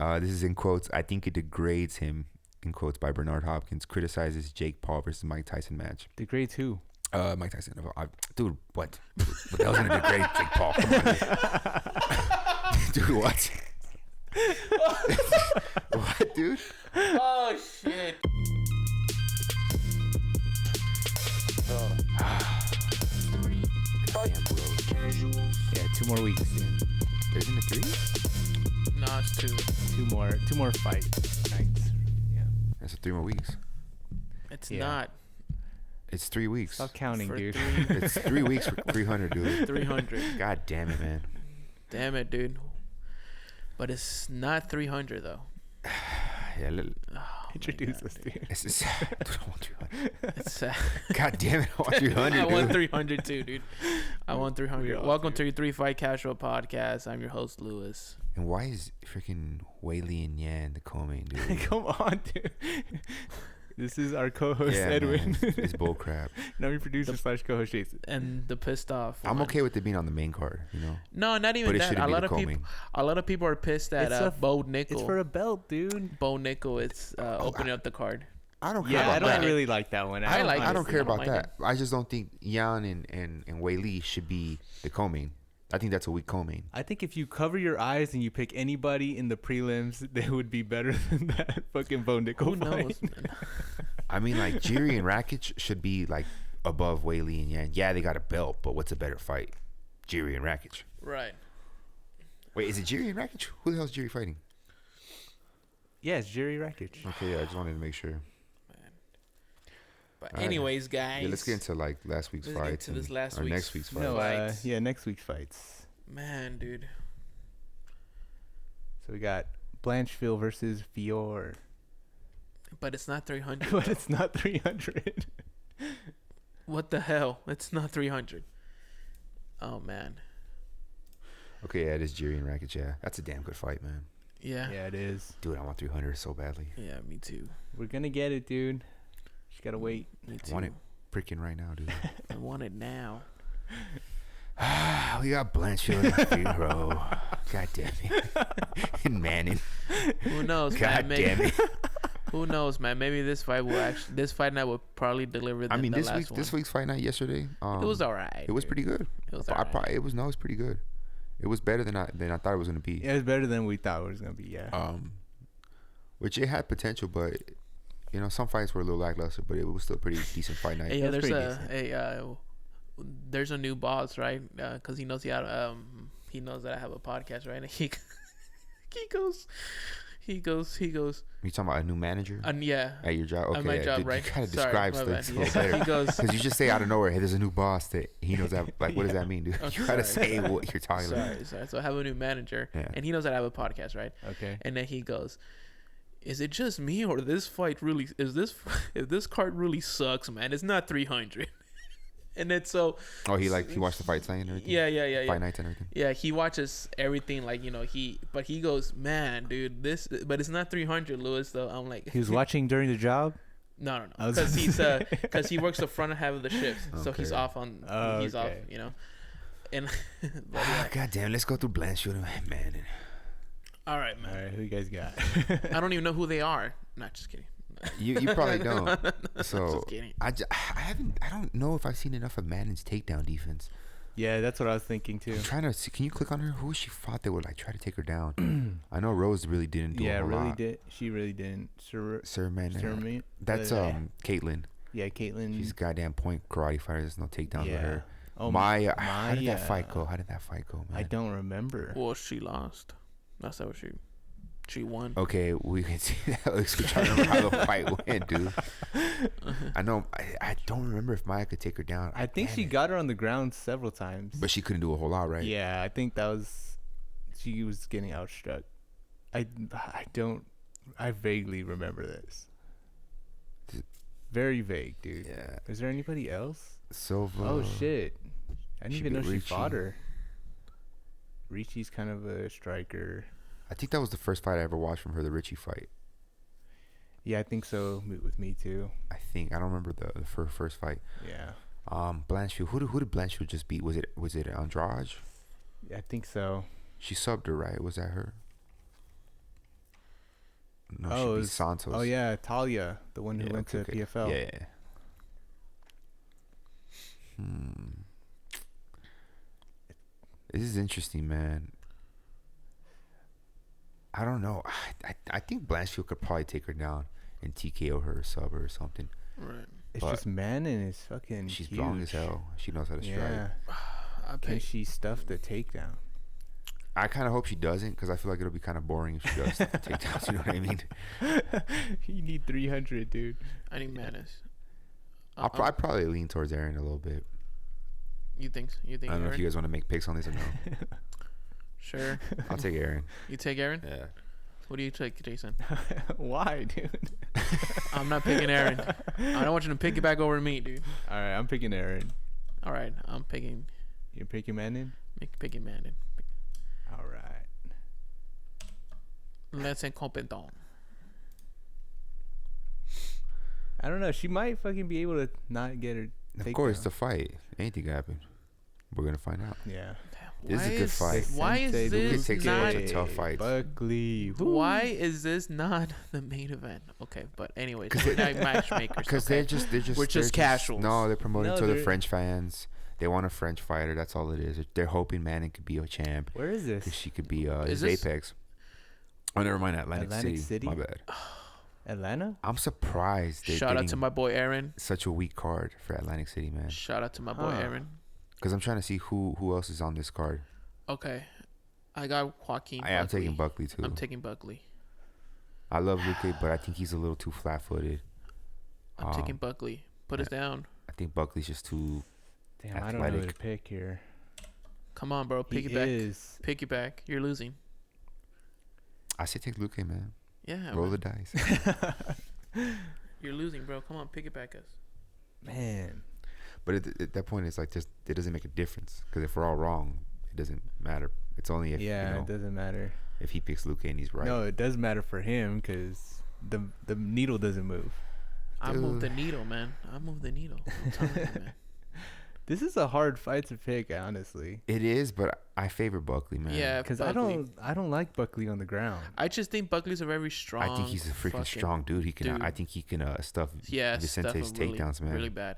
This is in quotes. I think it degrades him, in quotes by Bernard Hopkins, criticizes Jake Paul versus Mike Tyson match. Degrades who? Mike Tyson. Dude, what? What the hell's going to degrade Jake Paul? Come on, dude. Dude, what? What, dude? Oh, shit. Damn, bro. Yeah, 2 more weeks, dude. Isn't it 3? No, it's 2. 2 more fight nights. Yeah. That's 3 more weeks. It's Yeah. not. It's 3 weeks. Stop counting, For dude. 3. It's 3 weeks for 300, dude. 300. God damn it, man. Damn it, dude. But it's not 300 though. Yeah, Introduce us, dude. it's dude, I want 300. It's God damn it, I want 300, I dude. want 300 too, dude. I want 300. We all Welcome do. to your 3 Fight Casual podcast. I'm your host, Lewis. And why is freaking Weili and Yan the co-main, dude? Come on, dude. This is our co-host, Yeah, Edwin. man, it's bull crap. Now your producer / co-host, Jason. And the pissed off. I'm one. okay with it being on the main card, you know? No, not even But it that. shouldn't A be lot the of people. co-main. A lot of people are pissed that It's a- Bo Nickel. It's for a belt, dude. Bo Nickel. It's opening up the card. I don't care Yeah, I about don't that. really like that one. I like I don't honestly, care I don't about mind that. I just don't think Yan and Weili should be the co-main. I think that's a weak co-main. I think if you cover your eyes and you pick anybody in the prelims, they would be better than that fucking Bo Nickel Who fight. knows, man? I mean, like, Jiri and Rakic should be, like, above Weili and Yan. Yeah, they got a belt, but what's a better fight? Jiri and Rakic. Right. Wait, is it Jiri and Rakic? Who the hell's Jiri fighting? Yeah, it's Jerry Rakic. Okay, yeah, I just wanted to make sure. But All right. anyways, guys. Yeah, let's get into, like, last week's Let's get fights. into this and- last or week's next week's fight. No, Fights. yeah, next week's fights. Man, dude. So we got Blanchfield versus Fiorot. But it's not 300. But it's not 300. What the hell? It's not 300. Oh, man. Okay, yeah, it is Jiri and Rakic, yeah. That's a damn good fight, man. Yeah. Yeah, it is. Dude, I want 300 so badly. Yeah, me too. We're going to get it, dude. Just got to wait. Me I too. want it freaking right now, dude. I want it now. We got Blanchfield and Fiorot. God damn it. And Manon. Who knows, God man? Maybe, damn it. Who knows, man? Maybe this fight night will probably deliver I mean, the last one. this week's fight night yesterday. It was alright. It was pretty good. It was I alright. probably, it was pretty good. It was better than I thought it was gonna be. Yeah, it's better than we thought it was going to be, yeah. Which it had potential, but you know, some fights were a little lackluster, but it was still a pretty decent fight night. Hey, yeah, That's there's pretty there's a new boss, right? Because he knows he knows that I have a podcast, right? And he goes. You talking about a new manager Yeah. at your job? Okay, At my job, dude, right? You gotta Sorry, describe my things bad. a little better. He goes. Because you just say out of nowhere, hey, there's a new boss that he knows that. Like, what does that mean, dude? Oh, You gotta sorry. say what you're talking about. Sorry. So I have a new manager, Yeah. and he knows that I have a podcast, right? Okay. And then he goes, "Is it just me, or this fight really is this card really sucks, man? It's not 300." And then so Oh, he watched the fight night and everything. yeah. Fight nights and everything. Yeah, he watches everything, like, you know, but he goes, "Man, dude, but it's not 300, Lewis." Though I'm like, He was watching during the job? no, I was because he works the front half of the shift, so he's Okay. off on he's off, Okay. you know. And but yeah. God damn, let's go through Blanchfield and Manon. All right, All man. right, who you guys got? I don't even know who they are. Not just kidding. You probably don't. So Just kidding. I don't know if I've seen enough of Manon's takedown defense. Yeah, that's what I was thinking, too. I'm trying to see, can you click on her? Who she fought that would like try to take her down? I know Rose really didn't do a whole lot. She really didn't. Sir Manon. Sir, That's Caitlin. Yeah, Caitlin. She's a goddamn point karate fighter. There's no takedowns with her. Oh, Maya. How did that fight go? Man? I don't remember. Well, she lost. That's how she won. Okay, we can see that. We're trying to remember how the fight went, dude. I know. I don't remember if Maya could take her down. I think she got her on the ground several times. But she couldn't do a whole lot, right? Yeah, I think that was. She was getting outstruck. I vaguely remember this. Very vague, dude. Yeah. Is there anybody else? Silva. Oh shit! I didn't she even know beat she Ricci. fought her. Ricci's kind of a striker. I think that was the first fight I ever watched from her, the Richie fight. Yeah, I think so. With me too. I think I don't remember the first fight. Yeah. Blanchfield. Who did Blanchfield just beat? Was it Andrade? I think so. She subbed her, right? Was that her? No, Oh, it it should be was- Santos. Oh yeah, Talia, the one who Yeah, went okay, to okay. PFL. Yeah. This is interesting, man. I don't know. I think Blanchfield could probably take her down and TKO her or sub her or something. Right. It's But just Manon is fucking. She's huge. strong as hell. She knows how to strike. Yeah. I Can pick. she stuff the takedown? I kind of hope she doesn't, because I feel like it'll be kind of boring if she does stuff and takedowns. You know what I mean? You need 300, dude. I need Manis. I'd probably lean towards Erin a little bit. You think? You think? I don't know if Erin? you guys want to make picks on this or no. Sure. I'll take Erin. You take Erin? Yeah. What do you take, Jason? Why, dude? I'm not picking Erin. I don't want you to pick it back over to me, dude. All right, I'm picking Erin. All right, I'm picking. You're picking Manon? Picking Manon. All right. Let's incompétent. I don't know. She might fucking be able to not get her. Of course, takedown. the fight. Anything can happen. We're going to find out. Yeah. This is a good fight. Why is Sensei Luke this takes a not? bunch of tough fights. Buckley. Why is this not the main event? Okay, but anyways, we're not matchmakers. Because okay? we're just casuals. No, they're promoting No, to the they're- French fans. They want a French fighter. That's all it is. They're hoping Manon could be a champ. Where is this? She could be Is his this- Apex. Oh, never mind. Atlantic Atlantic City. City? My bad. Atlanta? I'm surprised they're Shout out to getting my boy Erin. such a weak card for Atlantic City, man. Shout out to my boy Huh. Erin. Because I'm trying to see who else is on this card. Okay, I got Joaquin. I am taking Buckley too. I'm taking Buckley. I love Luque, but I think he's a little too flat-footed. I'm taking Buckley. Put us down. I think Buckley's just too. Damn, I don't know who to Athletic. pick here. Come on, bro. Pick He it back. is. Pick it back. You're losing. I say take Luque, man. Yeah. Roll man. the dice. You're losing, bro. Come on, pick it back, us. Man. But at that point, it's like just it doesn't make a difference, because if we're all wrong, it doesn't matter. It's only if Yeah, it doesn't matter. if he picks Luque and he's right. No, it does matter for him because the needle doesn't move. I move the Dude. needle, man. I move the needle. I'm telling you, man. This is a hard fight to pick, honestly. It is, but I favor Buckley, man. Yeah, Because Buckley. I don't like Buckley on the ground. I just think Buckley's a very strong. I think he's a freaking fucking strong dude. He can. dude. I think he can stuff Yeah, Vicente's stuff him really, takedowns, man. really bad.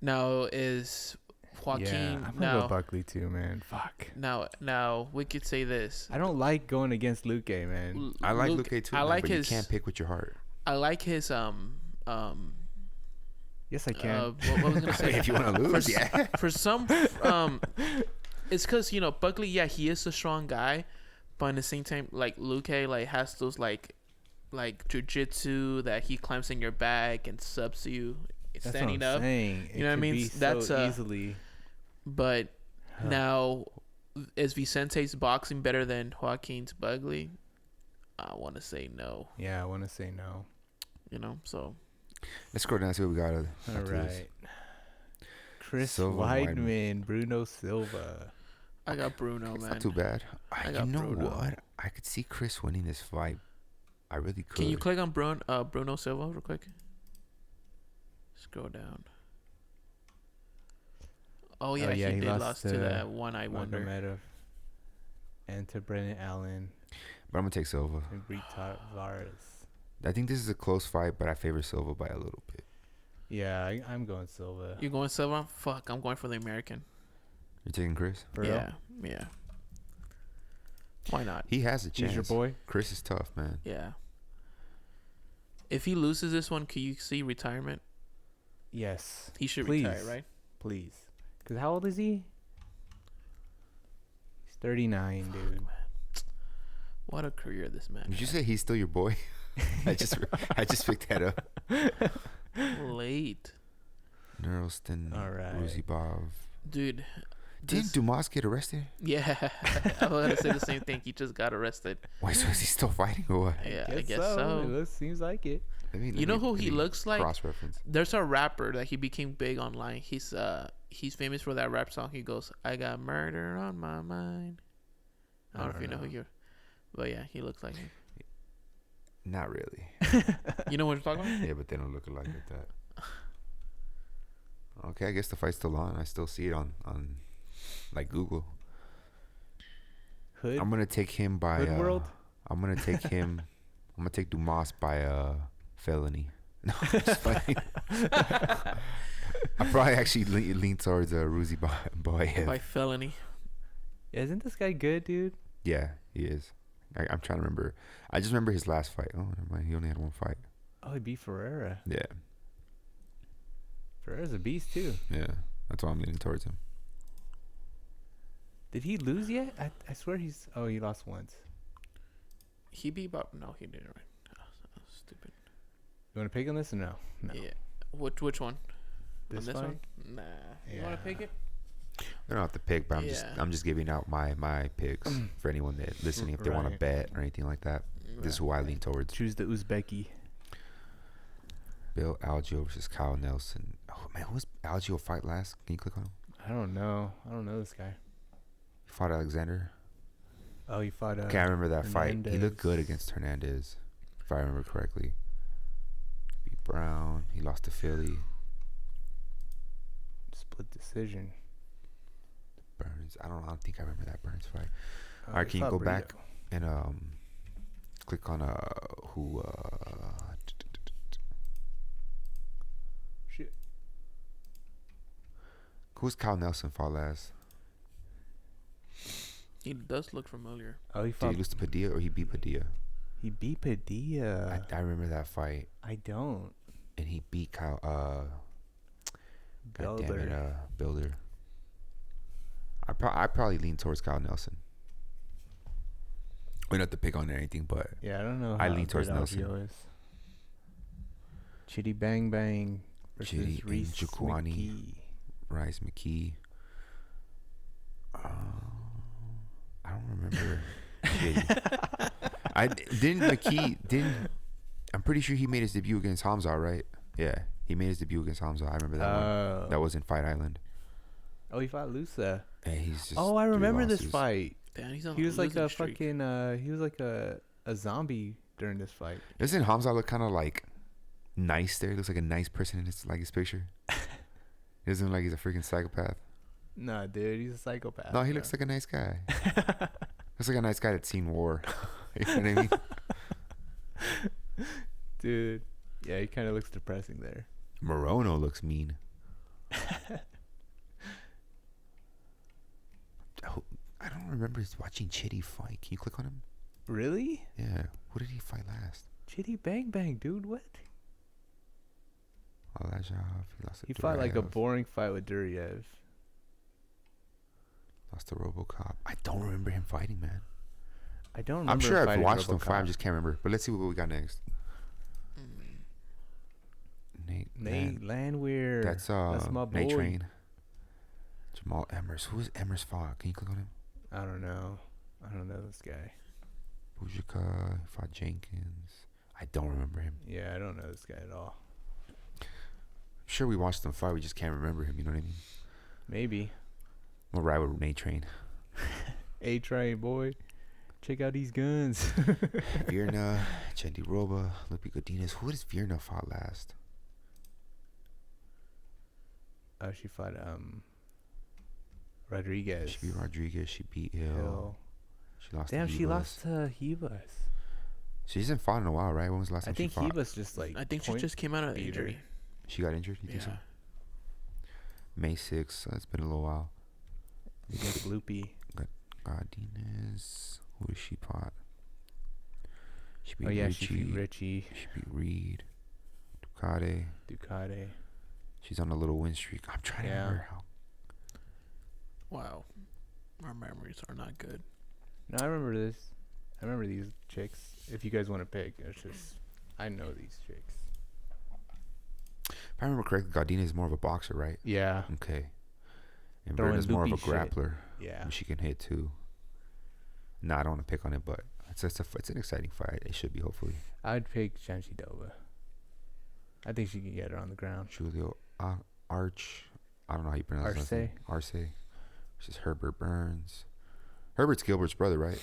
Now is Joaquin. Yeah, I'm gonna now, go Buckley too, man. Fuck. now we could say this. I don't like going against Luque, man. I like Luke- Luque too, I man, like but his. you can't pick with your heart. I like his Yes, I can. what was I gonna say? If you want to lose, yeah. For some it's because Buckley, yeah, he is a strong guy, but at the same time, like Luque, like has those like jujitsu that he climbs in your back and subs you That's standing what I'm up. saying. You know what I mean? That's so easily. But Huh. now, is Vicente's boxing better than Joaquin's Buckley? I want to say no. Yeah, I want to say no. So Let's scroll down and see what we got. All after this. right. Chris Silva, Weidman, Bruno Silva. I got Bruno, It's man. not too bad. I You got know Bruno. what? I could see Chris winning this fight. I really could. Can you click on Bruno Silva real quick? Scroll down. Oh yeah, he did lost to that one-eye wonder. Magomedov and to Brennan Allen But I'm gonna take Silva. and Bree Tavares. I think this is a close fight, but I favor Silva by a little bit. Yeah, I'm going Silva. You going Silva? Fuck, I'm going for the American. You're taking Chris? For real? Yeah. Why not? He has a chance. He's your boy? Chris is tough, man. Yeah. If he loses this one, can you see retirement? Yes. He should Please. retire, right? Please. Because how old is he? He's 39, dude. What a career this man. Did you had. say he's still your boy? I just picked that up. Late, Nerlston, All right. Ruzibov. dude? Didn't This, Dumas get arrested? yeah, I was gonna say the same thing. He just got arrested. Why? So is he still fighting or what? Yeah, I guess so. It seems like it. You know who he looks like? Cross reference. There's a rapper that he became big online. He's famous for that rap song. He goes, "I got murder on my mind." I don't know if you know who you're, but yeah, he looks like him. Not really. You know what I'm talking about? Yeah, but they don't look alike like that. Okay, I guess the fight's still on. I still see it on like Google. Hood? I'm gonna take him by. Hood World? I'm gonna take him I'm gonna take Dumas by felony. No, I'm just fighting. I probably actually lean towards Ruzi Boyev. By felony. Isn't this guy good, dude? Yeah, he is. I'm trying to remember. I just remember his last fight. Oh, never mind. He only had one fight. Oh, he beat Ferreira. Yeah. Ferreira's a beast too. Yeah. That's why I'm leaning towards him. Did he lose yet? I swear he's. Oh, he lost once. He beat Bob. No, he didn't. Right. Oh, stupid. You want to pick on this or no? No. Yeah. Which one? This on this fight? one? Nah. You want to pick it? I don't have to pick, but I'm just giving out my picks for anyone that listening if they want to bet or anything like that. This is who I lean towards. Choose the Uzbeki. Bill Algeo versus Kyle Nelson. Oh man, who was Algeo fight last? Can you click on him? I don't know this guy. He fought Alexander. Oh, he fought. Okay, I remember that fight. He looked good Hernandez. against Hernandez, if I remember correctly. Beat Brown. He lost to Philly. Split decision. Burns. I don't think I remember that Burns fight. Oh, All right, he can you fought go Brito. back and click on who Shit. who's Kyle Nelson fought last? He does look familiar. Oh, he Did fought. he lose to Padilla or he beat Padilla? He beat Padilla. I remember that fight, I don't. and he beat Kyle. God damn it, Builder. Builder. I probably lean towards Kyle Nelson. We don't have to pick on anything, but Yeah, I don't know. I how lean towards good Nelson. Algeo is. Chitty Bang Bang versus Chitty and Reese Jaquani. McKee. Rice McKee. I don't remember. I'm pretty sure he made his debut against Hamza, right? Yeah, he made his debut against Hamza. I remember that one. That was in Fight Island. Oh, he fought Lusa. And he's just Oh, I 3 remember this losses. fight. Damn, he's on He was like losing a streak. fucking. He was like a zombie during this fight. Doesn't Hamza look kind of like nice there? He looks like a nice person in his picture. He doesn't look like he's a freaking psychopath. Nah, dude, he's a psychopath. No, he looks like a nice guy. Looks like a nice guy that's seen war. You know what I mean? Dude, yeah, he kind of looks depressing there. Morono looks mean. I don't remember watching Chitty fight. Can you click on him? Really? Yeah. Who did he fight last? Chitty Bang Bang, dude. What? Alajov. He lost to He fought like a Duraev. boring fight with Duryev. Lost to RoboCop. I don't remember him fighting, man. I don't remember. I'm sure I've fighting watched him fight. I RoboCop. just can't remember. But let's see what we got next. Nate Landwehr. That's my Nate boy. Train. Jamal Emmers. Who is Emmers fought? Can you click on him? I don't know this guy. Bujika. He fought Jenkins. I don't remember him. Yeah, I don't know this guy at all. I'm sure we watched him fight. We just can't remember him. You know what I mean? Maybe. I'm gonna ride with Nate Train. A-Train, boy. Check out these guns. Virna, Chendi Roba, Lupi Godinez. Who does Virna fought last? She fought Rodriguez. She beat Rodriguez. She beat Hill. She lost Damn, to she Ribas. lost to Hibas. She hasn't fought in a while, right? When was the last I time think she fought? Hibas just like. I think she just came out of beat her. injury. She got injured? You think so? Yeah. May 6th. It's been a little while. Against Loopy. Godinez. Who did she fought? She beat Oh yeah, Richie. she beat Richie. She beat Reed. Ducati. Ducati. She's on a little win streak. I'm trying to Yeah. remember how. Wow. Our memories are not good. No, I remember this. I remember these chicks. If you guys want to pick, it's just I know these chicks. If I remember correctly, Godinez is more of a boxer, right? Yeah. Okay. And Throwing Berna's more of a loopy shit. grappler. Yeah. She can hit too. Nah, I don't want to pick on it, but it's an exciting fight. It should be, hopefully. I'd pick Shanshi Dova. I think she can get her on the ground. Julio Arch. I don't know how you pronounce his last name. Arce. Versus Herbert Burns. Herbert's Gilbert's brother, right?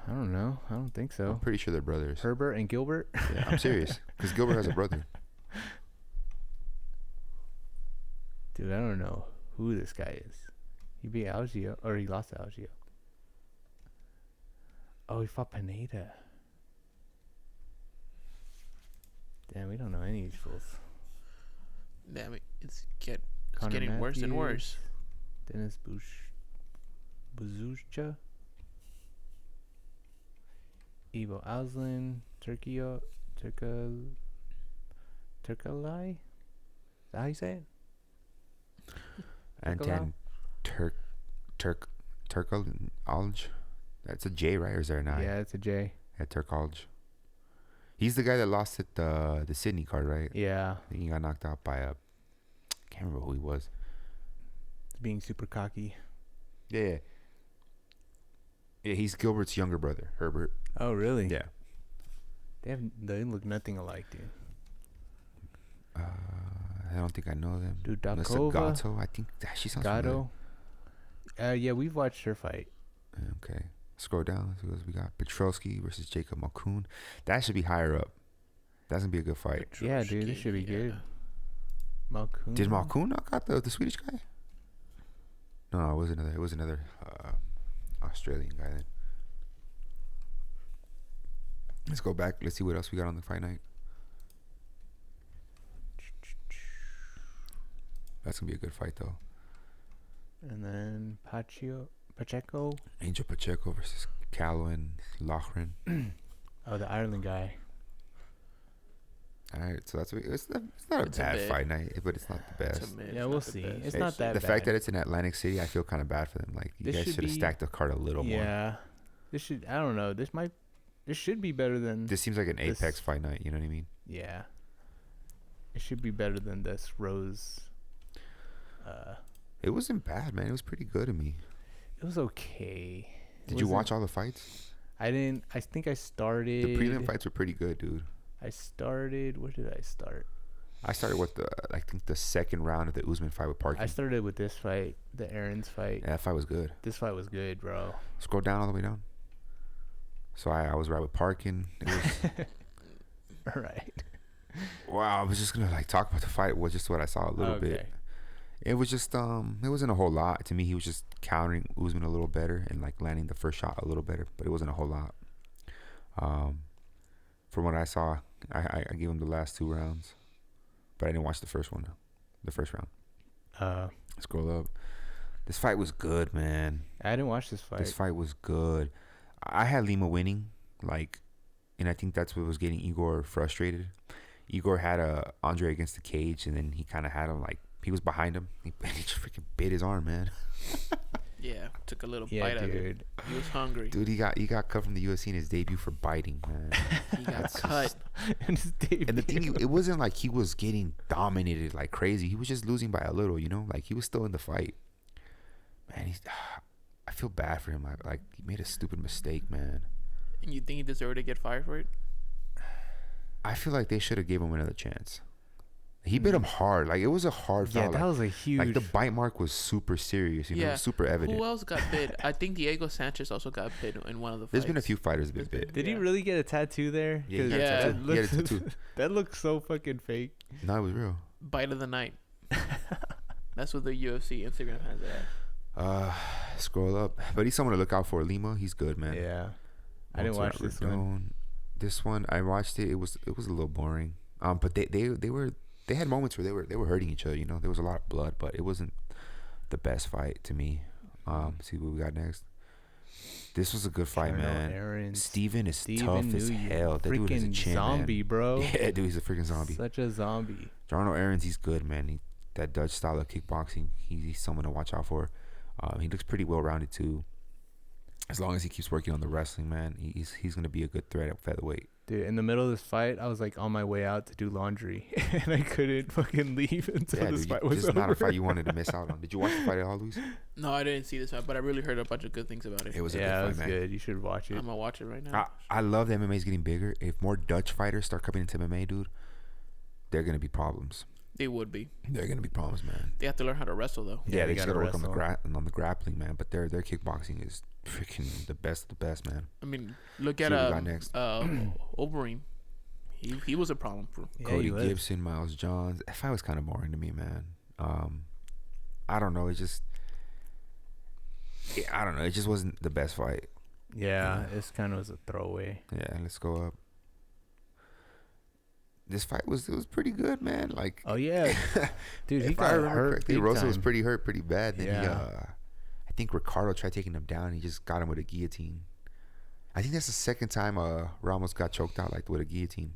I don't know. I don't think I'm so. pretty sure they're brothers. Herbert and Gilbert. Yeah, I'm serious. Because Gilbert has a brother. Dude, I don't know who this guy is. He beat Algeo, or he lost to Algeo. Oh, he fought Pineda. Damn, we don't know any of these fools. Damn it, it's Conor getting worse and worse. Dennis Buzuzcha. Ivo Auslin. Turkalai. Is that how you say it? Anton Turkalj. That's a J, right? Or is there an I? Yeah, it's a J. At Turkalj. He's the guy that lost at the Sydney card, right? Yeah. I think he got knocked out by a... Can't remember who he was. Being super cocky. Yeah. Yeah, he's Gilbert's younger brother, Herbert. Oh, really? Yeah. They look nothing alike, dude. I don't think I know them. Dude, Melissa Dakova. Gatto, I think she sounds familiar. Gatto. Yeah, we've watched her fight. Okay. Scroll down. So we got Petrosky versus Jacob Malkoon. That should be higher up. That's gonna be a good fight. Yeah, dude, this should be good. Malkoon. Did Malkoon knock out the Swedish guy? No, it was another Australian guy then. Let's go back. Let's see what else we got on the fight night. That's gonna be a good fight though. And then Pacheco. Angel Pacheco versus Calvin Loughran. Oh, the Ireland guy. All right, so it's not a bad fight night, but it's not the best. Yeah, we'll see. It's not that the bad. fact that it's in Atlantic City, I feel kind of bad for them. Like you guys should have stacked the card a little more. Yeah, this should. I don't know. This should be better than. This seems like an Apex fight night. You know what I mean? Yeah. It should be better than this Rose. It wasn't bad, man. It was pretty good to me. It was okay. Did you watch all the fights? I didn't. I think I started. The prelim fights were pretty good, dude. I started. Where did I start? I started with I think the second round of the Usman fight with Parkin. I started with this fight, the Erin's fight. Yeah, that fight was good. This fight was good, bro. Scroll down all the way down. So I was right with Parkin. It was right. Wow, I was just gonna talk about the fight. Was just what I saw a little bit. It was just it wasn't a whole lot to me. He was just countering Usman a little better and landing the first shot a little better, but it wasn't a whole lot. From what I saw, I gave him the last 2 rounds, but I didn't watch the first one, the first round. Scroll up. This fight was good, man. I didn't watch this fight. This fight was good. I had Lima winning, and I think that's what was getting Igor frustrated. Igor had Andre against the cage, and then he kind of had him he was behind him. He just freaking bit his arm, man. Yeah, took a little bite of it. He was hungry. Dude, he got cut from the UFC in his debut for biting, man. He got cut in his debut. And the thing, it wasn't like he was getting dominated like crazy. He was just losing by a little, he was still in the fight. Man, I feel bad for him. He made a stupid mistake, man. And you think he deserved to get fired for it? I feel like they should have gave him another chance. He bit him hard. It was a hard foul. Yeah, that was a huge. The bite mark was super serious. It was super evident. Who else got bit? I think Diego Sanchez also got bit in one of the fights. There's been a few fighters that have been bit. Did he really get a tattoo there? Yeah, he got a tattoo. He had a tattoo. That looks so fucking fake. No, it was real. Bite of the night. That's what the UFC Instagram has it at. Scroll up. But he's someone to look out for. Lima, he's good, man. Yeah. I didn't watch this one. This one, I watched it. It was a little boring. But they had moments where they were hurting each other. There was a lot of blood, but it wasn't the best fight to me. See what we got next. This was a good fight, man. Erin. Steven is tough as hell. That dude is a chin, zombie, man. Bro. Yeah, dude, he's a freaking zombie. Such a zombie. Jarno Aaron's, he's good, man. That Dutch style of kickboxing, he's someone to watch out for. He looks pretty well rounded too. As long as he keeps working on the wrestling, man, he's gonna be a good threat at featherweight. Dude, in the middle of this fight, I was on my way out to do laundry, and I couldn't fucking leave until this fight was over. This is not a fight you wanted to miss out on. Did you watch the fight at all, Luis? No, I didn't see this fight, but I really heard a bunch of good things about it. It was a good fight, man. Good. You should watch it. I'm gonna watch it right now. I love that MMA's getting bigger. If more Dutch fighters start coming into MMA, dude, they're gonna be problems. They would be. They're gonna be problems, man. They have to learn how to wrestle, though. Yeah, they gotta work on the grappling, man. But their kickboxing is freaking the best of the best, man. I mean, look at Overeem. He was a problem for Cody Gibson, Miles Johns. That fight was kind of boring to me, man. I don't know. It just wasn't the best fight. Yeah, this kind of was a throwaway. Yeah, let's go up. this fight was pretty good, man. Like, Oh yeah, dude, he if got I remember hurt correctly, big Rosa was time. pretty hurt, pretty bad. Then he, Yeah. I think Ricardo tried taking him down. He just got him with a guillotine. I think that's the second time Ramos got choked out like with a guillotine.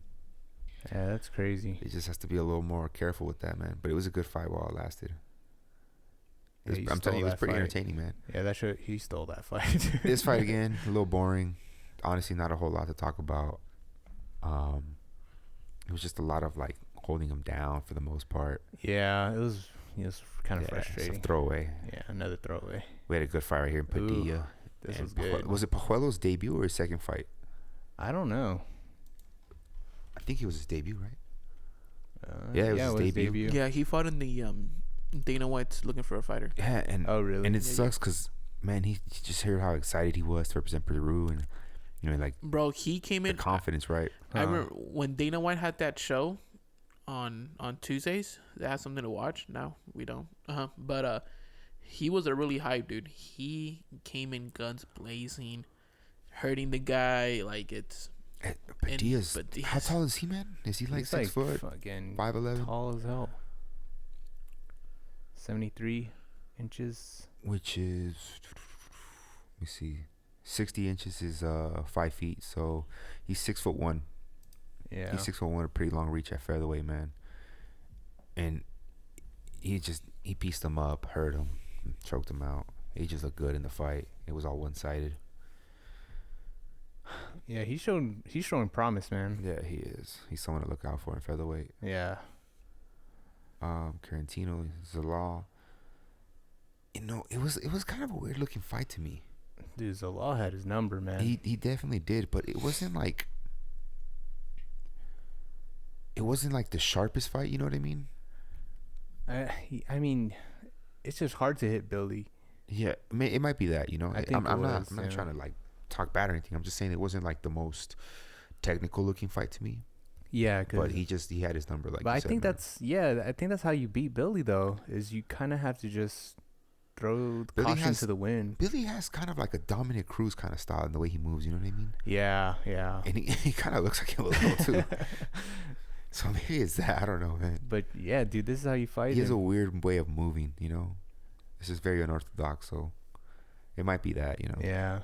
Yeah, that's crazy. He just has to be a little more careful with that, man. But it was a good fight while it lasted. Yeah, he I'm telling you, it was stole pretty that fight. entertaining, man. Yeah, that show he stole that fight. This fight again, a little boring. Honestly, not a whole lot to talk about. It was just a lot of like holding him down for the most part. Yeah, it was kind of Yeah, it's a frustrating. throwaway. Yeah, another throwaway. We had a good fight right here in Padilla. This And was good. Was it Pajuelo's debut or his second fight? I don't know. I think it was his debut, right? Yeah, it was his debut. Yeah, he fought in the Dana White's looking for a fighter. Yeah, and Oh really? and it Yeah, sucks because man, he just heard how excited he was to represent Peru, and you know, like Bro, he came the in. confidence, right? I remember when Dana White had that show on Tuesdays. They had something to watch. Now we don't. But he was a really hype dude. He came in guns blazing, hurting the guy like it's. Padilla's, Padilla's- how tall is he, man? Is he like He's 6 foot, fucking 5'11"? tall as hell. 73 inches. Which is, let me see, 60 inches is 5 feet. So he's 6'1". Yeah. He's 6'1", a pretty long reach at featherweight, man. And he pieced him up, hurt him, choked him out. He just looked good in the fight. It was all one-sided. Yeah, he's showing promise, man. Yeah, he is. He's someone to look out for in featherweight. Yeah. Carantino, Zalal. You know, it was kind of a weird looking fight to me. Dude, Zalal had his number, man. He definitely did, but it wasn't like the sharpest fight. You know what I mean? I mean, it's just hard to hit Billy. Yeah, it might be that. You know, I think I'm not it was, yeah. trying to like talk bad or anything. I'm just saying it wasn't like the most technical looking fight to me. Yeah, But he had his number. Like, but you I said, think man. I think that's how you beat Billy though. Is you kind of have to just throw the Billy caution to the wind. Billy has kind of like a Dominic Cruz kind of style in the way he moves. You know what I mean? Yeah, yeah. And he kind of looks like him a little too. So maybe it's that. I don't know, man. But yeah, dude, this is how you fight He has a him. weird way of moving. You know, it's just very unorthodox. So it might be that. You know. Yeah.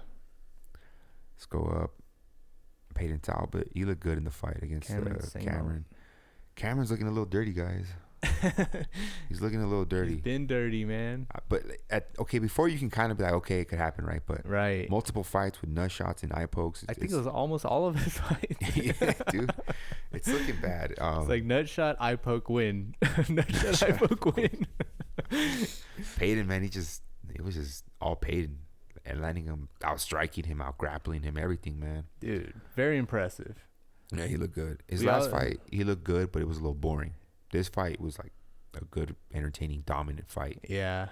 Let's go up. Peyton Talbot, he looked good in the fight against Cameron. Cameron's looking a little dirty, guys. He's looking a little dirty. He's been dirty, man. But before you can kind of be like, okay, it could happen, right? But Right. multiple fights with nut shots and eye pokes. I think it was almost all of his fights. Yeah, dude, it's looking bad. It's like nut shot, eye poke, win. Nut shot, eye poke, win. Peyton, man, it was just all Peyton. And landing him, out striking him, out grappling him, everything, man. Dude, very impressive. Yeah, he looked good. His We last all- fight, he looked good, but it was a little boring. This fight was like a good, entertaining, dominant fight. Yeah.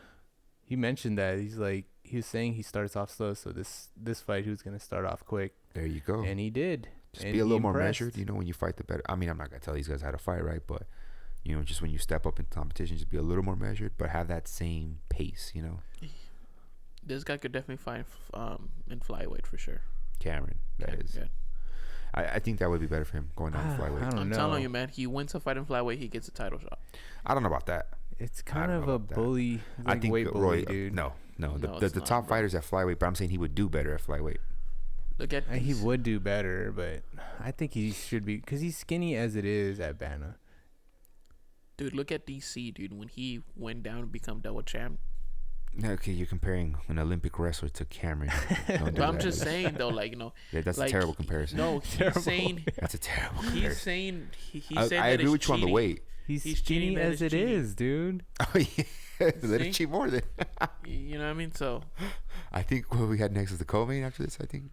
He mentioned that. He was saying he starts off slow, so this fight he was gonna start off quick. There you go. And he did. Just And be a he little more impressed. measured, you know, when you fight the better. I mean, I'm not gonna tell these guys how to fight, right? But you know, just when you step up in competition, just be a little more measured, but have that same pace, you know. This guy could definitely fight in flyweight for sure. Cameron, that is. Yeah. I think that would be better for him going down to I flyweight. don't I'm know. telling you, man. He wins a fight in flyweight, he gets a title shot. I don't know about that. It's I kind don't of know a about that. bully, I like think weight bully, Roy, dude. no, No, the it's the not, top bro. fighters at flyweight, but I'm saying he would do better at flyweight. Look at He these- would do better, but I think he should be because he's skinny as it is at Bana. Dude, look at DC, dude. When he went down to become double champ. Okay, you're comparing an Olympic wrestler to Cameron. Don't do But I'm that. just saying though, like, you know, Yeah, that's like, a terrible comparison. no, he's Terrible. saying That's a terrible he's comparison. saying he I said that agree it's with you on the cheating. weight. He's He's skinny cheating, that as is it cheating. is, dude. Oh yeah, let See? it cheat more then. You know what I mean? So I think what we had next is the co-main after this. I think.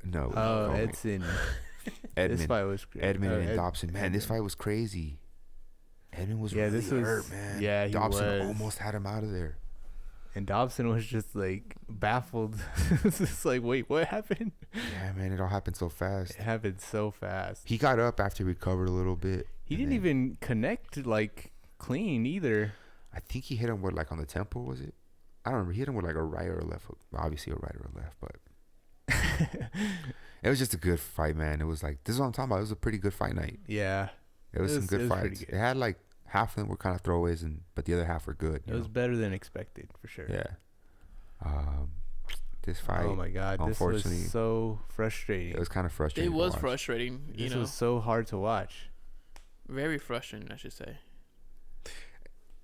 No. Oh, co-main. Edson. This Edmund. fight was great. Edmund and Ed- Dobson. Man, this Edmund. fight was crazy. Edmund was Yeah, really this was- hurt, man. yeah, he Dobson was. almost had him out of there. And Dobson was just like baffled. It's just like, wait, what happened? Yeah, man, it all happened so fast. It happened so fast. He got up after he recovered a little bit. He and didn't then even connect like clean either. I think he hit him with like on the temple. Was it? I don't remember. He hit him with like a right or a left hook. Obviously a right or a left, but It was just a good fight, man. It was like, this is what I'm talking about. It was a pretty good fight night. Yeah. It was some good pretty fights. good. It had like half of them were kind of throwaways, but the other half were good. It was better than expected, for sure. Yeah. This fight. Oh my God, this was unfortunately, so frustrating. it was kind of frustrating. It to was watch. frustrating. You This know, was so hard to watch. very frustrating, I should say.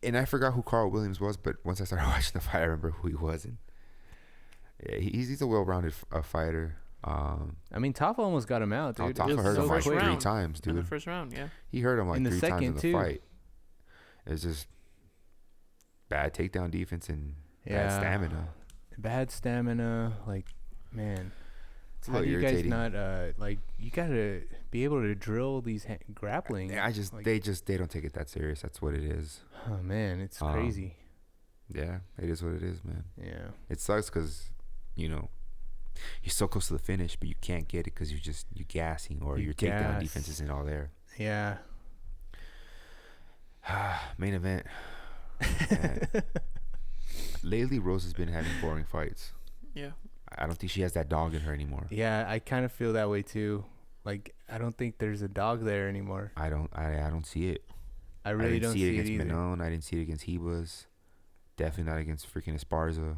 And I forgot who Carl Williams was, but once I started watching the fight, I remember who he was. And yeah, he's a well-rounded fighter. I mean, Taffa almost got him out, dude. Taffa It was hurt so him like quick. 3 times, In the dude. first round, yeah. He hurt him like In the 3 times in second, the too. fight. It's just bad takedown defense and bad Yeah. stamina. Bad stamina, like, man. It's a How do little you guys irritating. not like? You gotta be able to drill these grappling. They don't take it that serious. That's what it is. Oh man, it's crazy. Yeah, it is what it is, man. Yeah. It sucks because, you're so close to the finish, but you can't get it because you're gassing or your takedown defense isn't all there. Yeah. Main event. Man. Lately, Rose has been having boring fights. Yeah. I don't think she has that dog in her anymore. Yeah, I kind of feel that way too. Like, I don't think there's a dog there anymore. I don't see it. I really don't see it against either. Manon. I didn't see it against Ribas. Definitely not against freaking Esparza.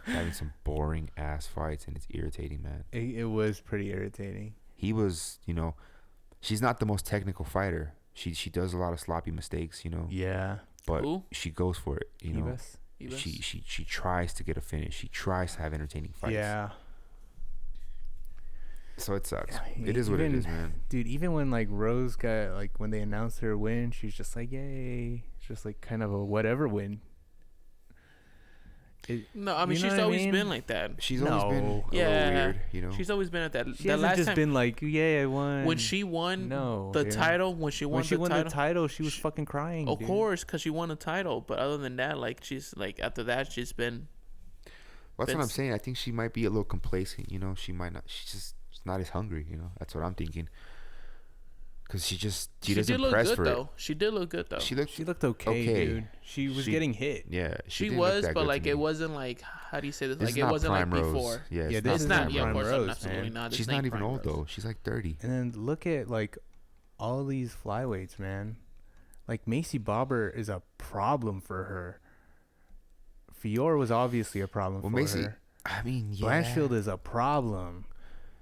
Having some boring ass fights, and it's irritating, man. It was pretty irritating. He was, she's not the most technical fighter. She does a lot of sloppy mistakes, Yeah. but Who? she goes for it, Ribas? She tries to get a finish. She tries to have entertaining fights. Yeah. So it sucks. Yeah, It is what it is, man. Dude, even when like Rose got when they announced her win, she's just like, yay. It's just like kind of a whatever win. No, I mean, You know she's what I always mean? been like that. She's always been a Yeah. little weird, She's always been at that. She The hasn't last just time been like, yay, I won. when she won No, the dude. title, when she won the title, she was fucking crying. of dude. course, because she won the title. But other than that, like, she's like, after that, she's been. That's what I'm saying. I think she might be a little complacent, She might not. She's not as hungry, That's what I'm thinking. Because she doesn't did look press good for though. it. She did look good though. She looked okay, dude. She was getting hit. Yeah, She didn't look was, that but good like to it me. wasn't like, how do you say this? This Like is it not wasn't like prime Rose. before. Yeah, Yeah, it's this It's is not. not Yeah, of prime course, Rose, absolutely man. not. This She's ain't not even prime old Rose. though. She's like 30. And then look at like all these flyweights, man. Like Macy Bobber is a problem for her. Fiorot was obviously a problem for Macy, her. I mean, yeah. Blanchfield is a problem.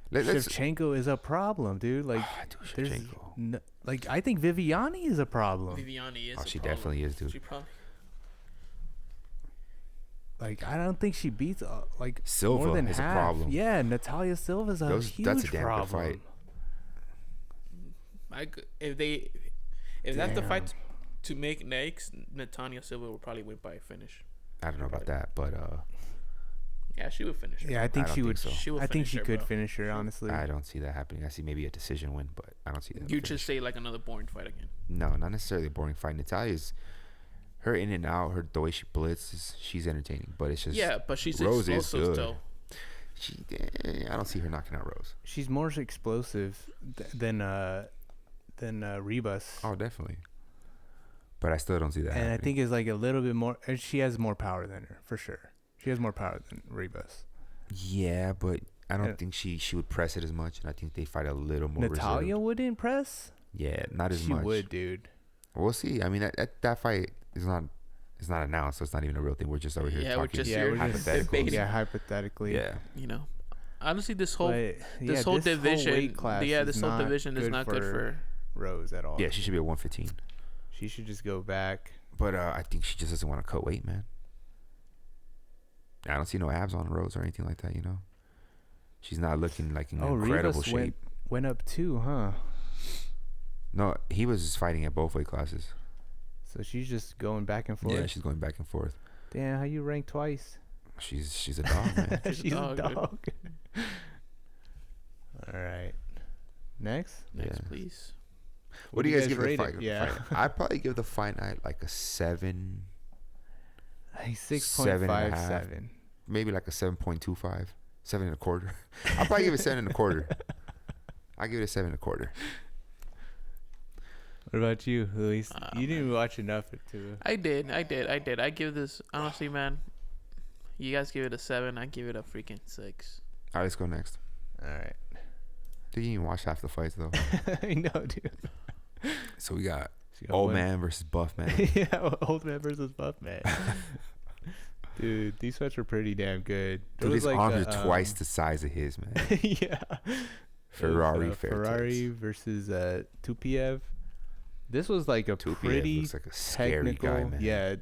Let's Shevchenko is a problem, dude. Like, there's like I think Viviani is a problem. Viviani is. Oh, a she problem. definitely is, dude. She probably. Like, I don't think she beats like Silva more than is a half. problem. Yeah, Natalia Silva's a huge that's a damn good problem. fight. If that's the fight Damn. to make next, Natalia Silva will probably win by a finish. I don't know about that, but Yeah, she would finish her. Yeah, I think don't she think would. so. She will I think finish she her, could bro. finish her. Honestly, I don't see that happening. I see maybe a decision win, but I don't see that. You just say like another boring fight again. No, not necessarily a boring fight. Natalia's her in and out, the way she blitzes, she's entertaining. But it's just Yeah, but she's Rose is explosive good. though. I don't see her knocking out Rose. she's more explosive than Ribas. Oh, definitely. But I still don't see that. And I happening. think it's like a little bit more. And she has more power than her, for sure. She has more power than Ribas. Yeah, but I Yeah. don't think she would press it as much, and I think they fight a little more. Natalia reserved. wouldn't press. Yeah, not as She much. would, dude. We'll see. I mean, that fight is not. It's not announced, so it's not even a real thing. We're just over here Yeah, we're talking just here hypotheticals. debating. Yeah, hypothetically. Yeah. You know, honestly, this whole But, this whole division, weight class this is whole not division is not good for. Rose at all. Yeah, she should be at 115. She should just go back. But I think she just doesn't want to cut weight, man. I don't see no abs on Rose or anything like that, She's not looking like in incredible Ribas shape. went up too, huh? No, he was fighting at both weight classes. So she's just going back and forth. Yeah, she's going back and forth. Damn, how you rank twice? She's a dog, man. She's a dog, dude. dog. All right. Next. Next, Yeah. please. What do you guys give rate the it? fight? Yeah. I'd probably give the fight night like a 7, Like 7.5. 6.57. maybe like a 7.25, 7.25. I'll probably give it 7.25. I give it a 7.25. What about you, Luis? Oh, You didn't watch enough to. I did. I give this honestly, man. You guys give it a 7. I give it a freaking 6. All right, let's go next. All right. Didn't even watch half the fights though. I know, dude. So we got So you got old one- man versus buff man. Yeah, old man versus buff man. Dude, these fights were pretty damn good. There Dude, was his arms a, are twice the size of his, man. Yeah. Ferrari, Ferrari versus Tupiev. This was like a Tupiev pretty looks like a scary technical. guy, man. Yeah,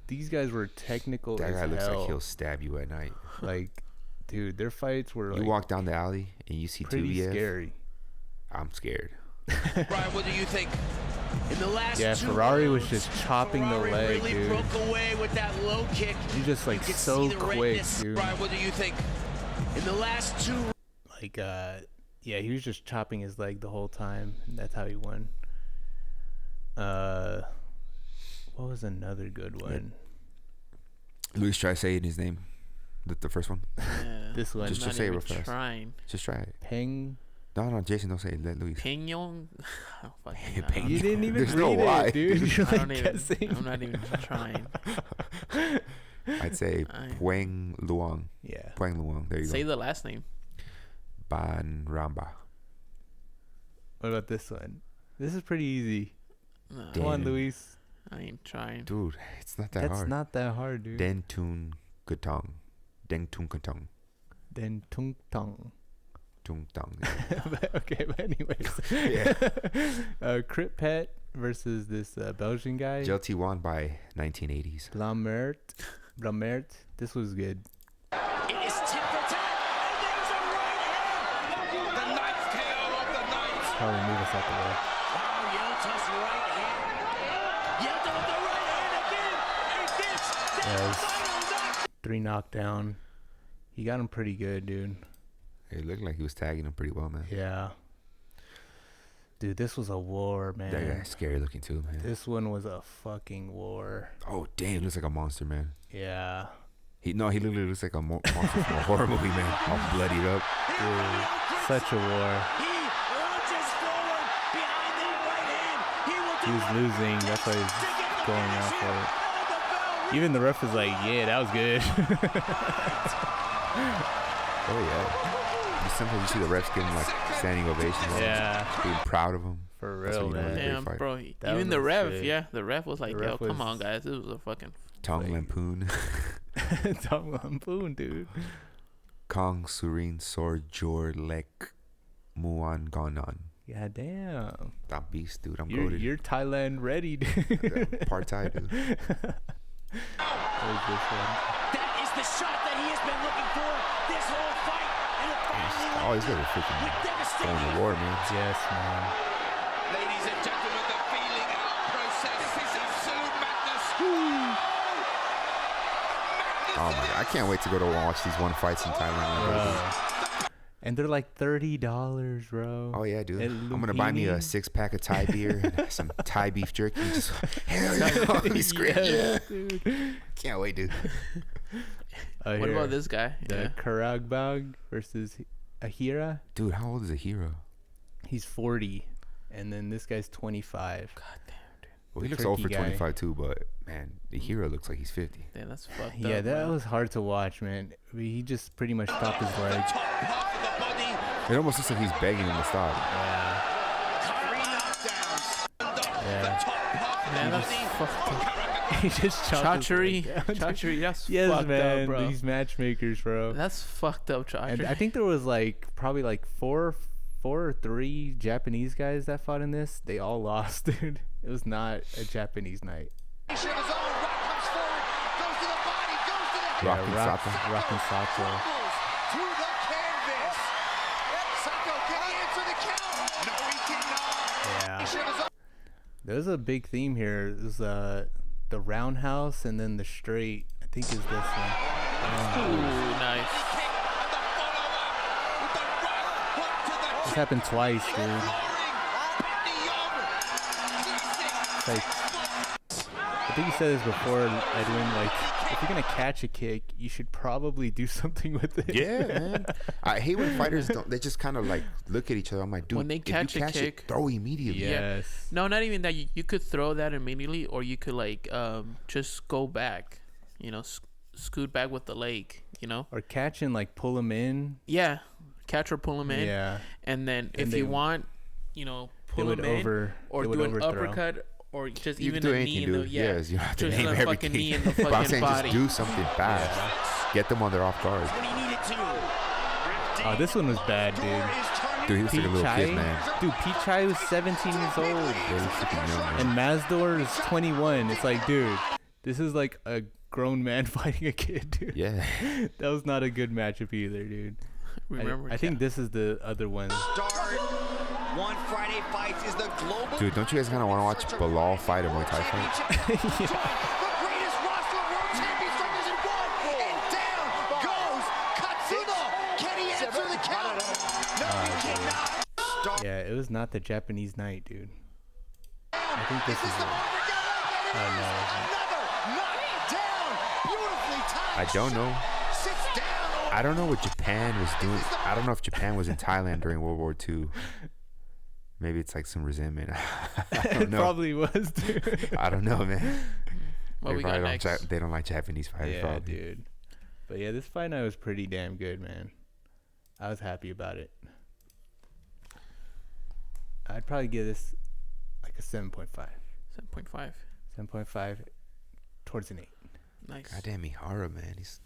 these guys were technical That as guy looks hell. like he'll stab you at night. Like, dude, their fights were You like walk down the alley and you see pretty Tupiev. scary. I'm scared. Brian, what do you think? In the last Yeah, two Ferrari was rounds, just chopping the Ferrari leg, really dude. broke away with that low kick. He's just like You could so see the quick, redness. dude. Brian, what do you think? In the last two Like, yeah, he was just chopping his leg the whole time. And that's how he won. What was another good one? Luis, try saying his name. The first one. Yeah. This one, Just Not say it even real fast. trying. Just try it. Peng. No, Jason, don't say it. Let Luis. Pignon. I don't fucking know. Pignon. You didn't even There's read no it, Y. dude. You're I like don't even. guessing. I'm not even trying. I'd say I- Pueng Luang. Yeah. Pueng Luang. There you Say go. the last name. Ban Ramba. What about this one? This is pretty easy. No, Come on, Damn. Luis. I ain't trying. Dude, it's not that That's hard. not that hard, dude. Den Tun Katong. Den Tun Katong. Then Tung Tong. Tung Tong. Okay, but anyways. Yeah. Crit Pet versus this Belgian guy. JLT won by 1980s. Blamert. This was good. It is tit for tat, and there's a right hand. The ninth KO of the night. Probably move us out the way. Wow, Yelta's right hand. Yelta with the right hand again. And this the Yes. final knock. 3 knockdown. He got him pretty good, dude. It looked like he was tagging him pretty well, man. Yeah. Dude, this was a war, man. That guy's scary looking too, man. This one was a fucking war. Oh, damn. He looks like a monster, man. Yeah. He literally looks like a monster from a horror movie, man. All bloodied up. Dude, such a war. He lunges forward behind that right hand. He will He do was losing. That's why he's going out for it. Even the ref was like, yeah, that was good. Oh, yeah. Sometimes you see the refs giving like standing ovations. Yeah. Being proud of him. For That's real, what you know, man. Great Damn, fight. bro. That Even the was ref, sick. yeah, the ref was like, The "Yo, ref come was- on, guys, this was a fucking." Tong Like- Lampoon. Tom Lampoon, dude. Kong Surin Sor Jor Lek Muan Ganon. Yeah, damn. That beast, dude. I'm You're, goated. you're Thailand ready, dude. Part-time, dude. What was this one? That is the shot that he has been looking for this whole fight. And it finally Oh, he's got a with freaking devastating going to war, man. Yes, man. Ladies and gentlemen, the feeling out process. This is absolute madness. Oh my god, I can't wait to go to watch these one fights in Thailand. Bro. And they're like $30, bro. Oh yeah, dude. At I'm gonna buy me a Lumpini. 6-pack of Thai beer and some Thai beef jerky. Just, hell yeah, he's screaming. Yeah. Yes, dude. Can't wait, dude. Oh, What here. about this guy? The Yeah. Karagbag versus Ahira. Dude, how old is a hero? He's 40. And then this guy's 25. God damn, dude. Well, he The looks old for turkey guy. 25 too, but man, the hero looks like he's 50. Damn, that's fucked Yeah, up. that bro. was hard to watch, man. I mean, he just pretty much chopped his leg. Top half of the body. It almost looks like he's begging him to stop. Yeah. 3 knockdowns. Yeah. The top half Man, of the that's body. fucked up. He just chopped his Chachery, leg down. Chachery, that's Yes, fucked man. up, bro. These matchmakers, bro. That's fucked up, And Chachery. I think there was like probably like four or 3 Japanese guys that fought in this. They all lost, dude. It was not a Japanese night. Of his own. Rock comes forward. Goes to the body. Goes to the Rock head. and Rock, Sato. Rock and Sato. Tumbles to the canvas. Sato, can he answer the count? No, he cannot. Yeah. Of his own. There's a big theme here. There's the roundhouse and then the straight. I think is this one. Ooh, nice. Kick and the follow-up with the right hook to the This happened twice, dude. roaring. Petr Yan. It's like, I think you said this before, Edwin. Like, if you're gonna catch a kick, you should probably do something with it. Yeah, man. I hate when fighters don't. They just kind of like look at each other. I'm like, dude, When they if catch a you catch kick- it, throw immediately. Yes. No, not even that. You could throw that immediately, or you could like just go back. You know, scoot back with the leg. you know. Or catch and like pull him in. Yeah, catch or pull him in. Yeah. And then And if they- you want, you know, pull him in or they would do an overthrow. uppercut or just You even can do a anything, knee in the dude. Yes, you don't have to just name a everything. fucking knee in the But I'm fucking saying body. just do something fast. Get them on their off guard. When he needed to. Oh, this one was bad, dude. Dude, he was like a little Chai? kid, man. Dude, Pete Chai was 17 years old. Yeah, he was freaking young, man. And Masdor is 21. It's like, dude, this is like a grown man fighting a kid, dude. Yeah. That was not a good matchup either, dude. Remember, I think this is the other one. Start. One Friday Fights is the global. Dude, don't you guys kind of want to watch Bilal fight a Muay Thai fight? The greatest roster of world champions fighters in one. And down goes Katsuno. Can he answer the count? No, he cannot. Start. Yeah, it was not the Japanese night, dude. I think this is the it. Armageddon. Oh, no. Another knockdown. Beautifully timed. I don't know. Sits down. I don't know what Japan was doing. I don't know if Japan was in Thailand during World War II. Maybe it's like some resentment. I don't It know. probably was, dude. I don't know, man. what we got next. They don't like Japanese fighters, Yeah, probably. dude. But yeah, this fight night was pretty damn good, man. I was happy about it. I'd probably give this like a 7.5. 7.5. 7.5 towards an 8. Nice. Goddamn Ihara, man. He's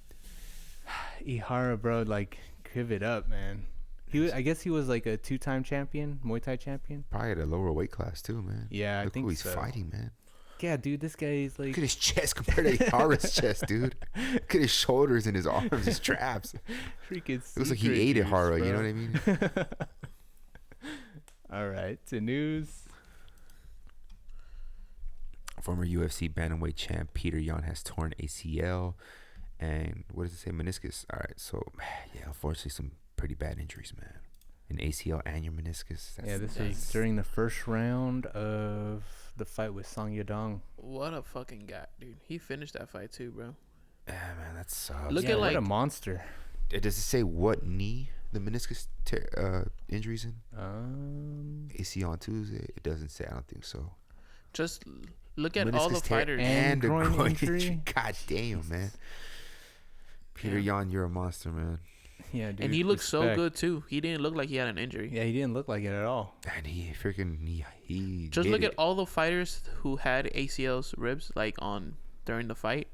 Ihara, bro, like, give it up, man. I guess he was like a 2-time champion, Muay Thai champion. probably at a lower weight class, too, man. Yeah, I Look think who he's so. fighting, man. Yeah, dude, this guy is like Look at his chest compared to Ihara's chest, dude. Look at his shoulders and his arms, his traps. freaking. It looks like he ate Ihara, you know what I mean? All right, to news. Former UFC bantamweight champ Petr Yan has torn ACL and what does it say? Meniscus. All right, so yeah, unfortunately, some pretty bad injuries, man. An ACL and your meniscus. That's Yeah, this dang. is during the first round of the fight with Song Yadong. What a fucking guy, dude. He finished that fight too, bro. yeah, man, that sucks. Look Yeah, at what like a monster. Does it say what knee the meniscus injuries in? ACL on Tuesday. It doesn't say. I don't think so. just look at all the Meniscus tear fighters. And a groin groin injury. God damn, man. Petr Yeah. Yan, you're a monster, man. Yeah, dude. And he looked so respect. good too. He didn't look like he had an injury. Yeah, he didn't look like it at all. And he freaking he Just did look it. at all the fighters who had ACLs ribs like on during the fight,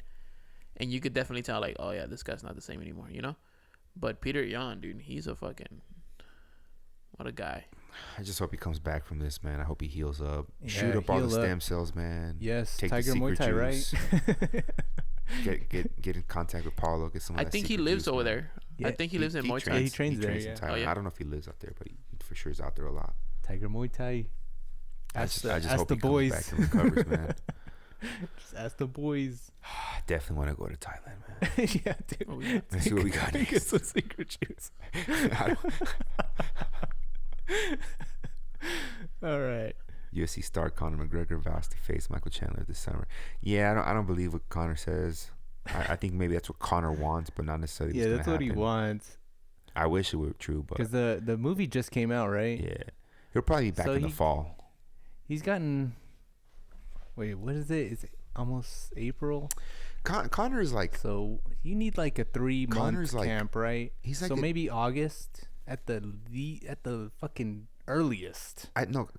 and you could definitely tell like, oh yeah, this guy's not the same anymore, you know. But Petr Yan, dude, he's a fucking what a guy. I just hope he comes back from this, man. I hope he heals up. Yeah, Shoot up all the heal up. stem cells, man. Yes, Take the Tiger Muay secret Thai, juice. right? get in contact with Paulo. Get some. Of I that think he secret lives juice, over man. there. Yeah, I think he lives in Muay Thai. he trains there, in yeah. Thailand. Oh, yeah? I don't know if he lives out there, but he for sure is out there a lot. Tiger Muay Thai. I Ask just ask hope the he comes boys. back and recovers, man. Just ask the boys. I definitely want to go to Thailand, man. Yeah, dude. Oh, yeah. Let's see what we got Get next. some secret juice. I All right. UFC star Conor McGregor vows to face Michael Chandler this summer. Yeah, I don't believe what Conor says. I think maybe that's what Conor wants, but not necessarily. Yeah, what's that's gonna what he happen. wants. I wish it were true, but Because the movie just came out, right? yeah, he'll probably be back So in the he- fall. He's gotten. Wait, what is it? Is it almost April? Conor is like So you need like a 3-month Conor's like- camp, right? he's like so a- maybe August at the fucking earliest.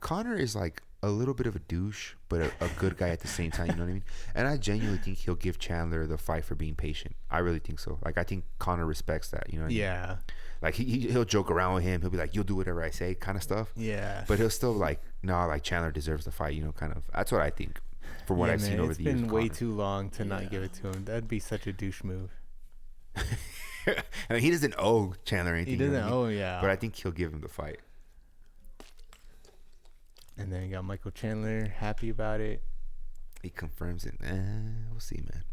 Conor is like a little bit of a douche, but a good guy at the same time. You know what I mean? And I genuinely think he'll give Chandler the fight for being patient. I really think so. Like I think Conor respects that. You know what I mean? Yeah. Like he'll joke around with him. He'll be like, "You'll do whatever I say," kind of stuff. Yeah. But he'll still like, no, like Chandler deserves the fight. You know, kind of. That's what I think. From what Yeah, I've man, seen over it's the years. been with way Conor. too long to not Yeah. give it to him. That'd be such a douche move. I mean, he doesn't owe Chandler anything. He you know doesn't. what I mean? Oh yeah. But I think he'll give him the fight. And then you got Michael Chandler happy about it. He confirms it. We'll see, man.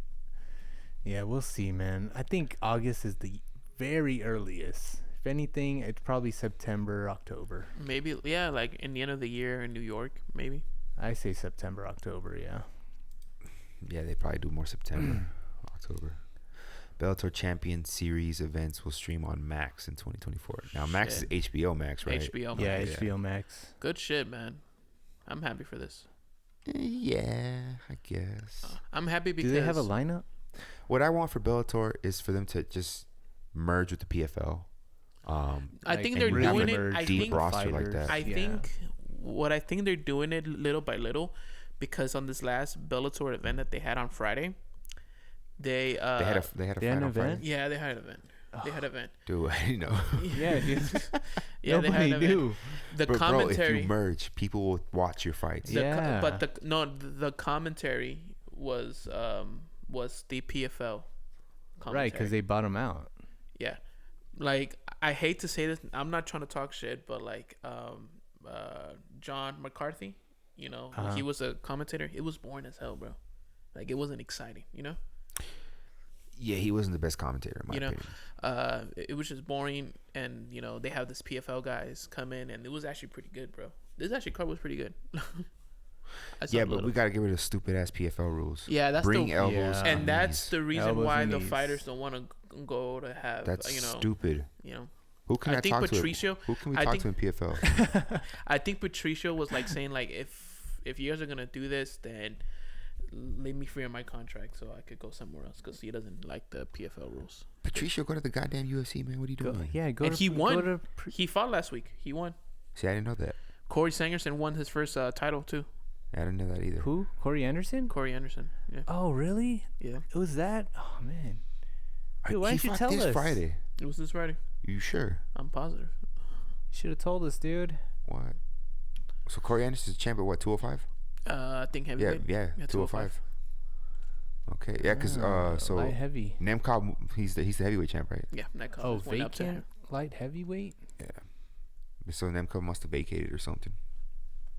Yeah, we'll see, man. I think August is the very earliest. If anything, it's probably September, October. Maybe yeah, like in the end of the year in New York, maybe. I say September, October, yeah. Yeah, they probably do more September, October. Bellator Champion Series events will stream on Max in 2024. Now, Max Shit. is HBO Max, right? HBO. Yeah, Max. HBO Max. Good shit, man. I'm happy for this. Yeah, I guess. I'm happy Do because they have a lineup? What I want for Bellator is for them to just merge with the PFL. I think and they're you have doing a it. I deep think roster like that. I think what I think they're doing it little by little, because on this last Bellator event that they had on Friday, they had a fight an on event? Friday. yeah, they had an event. They had an event. Dude, I didn't know. Yeah, dude. Yeah, they had Nobody an event. knew. The Bro, commentary. if you merge, people will watch your fights. Yeah. But the commentary was the PFL commentary. Right, because they bought him out. Yeah, like I hate to say this, I'm not trying to talk shit, but like John McCarthy, you know, when he was a commentator, it was boring as hell, bro. Like it wasn't exciting, you know. Yeah, he wasn't the best commentator in my opinion. It was just boring, and you know they have this PFL guys come in, and it was actually pretty good, bro. This actually card was pretty good. Yeah, but we gotta get rid of stupid ass PFL rules. Yeah, that's bring the elbows, Yeah. and knees. that's the reason Elbows why and the knees. fighters don't want to go to have. That's you know, stupid. You know, Who can I think talk Patricio. to? Who can we I talk think- to in PFL? I think Patricio was like saying like if you guys are gonna do this, then leave me free on my contract so I could go somewhere else, because he doesn't like the PFL rules. Patricio, go to the goddamn UFC, man. What are you Go, doing? yeah, go And to, he won. Go to He fought last week. He won. See, I didn't know that. Corey Sanderson won his first title too. I didn't know that either. who? Corey Anderson? Corey Anderson. Yeah. Oh, really? Yeah. It was that? Oh, man. Dude, why He didn't you fought tell this us? Friday. It was this Friday. You sure? I'm positive. You should have told us, dude. What? So Corey Anderson's champ at what? 205? I think Yeah, heavyweight. yeah, 205. Okay, yeah, because so Light heavy. Nemkov, he's the heavyweight champ, right? Yeah, that Oh, went up to him. vacant light heavyweight? Yeah. So Nemkov must have vacated or something.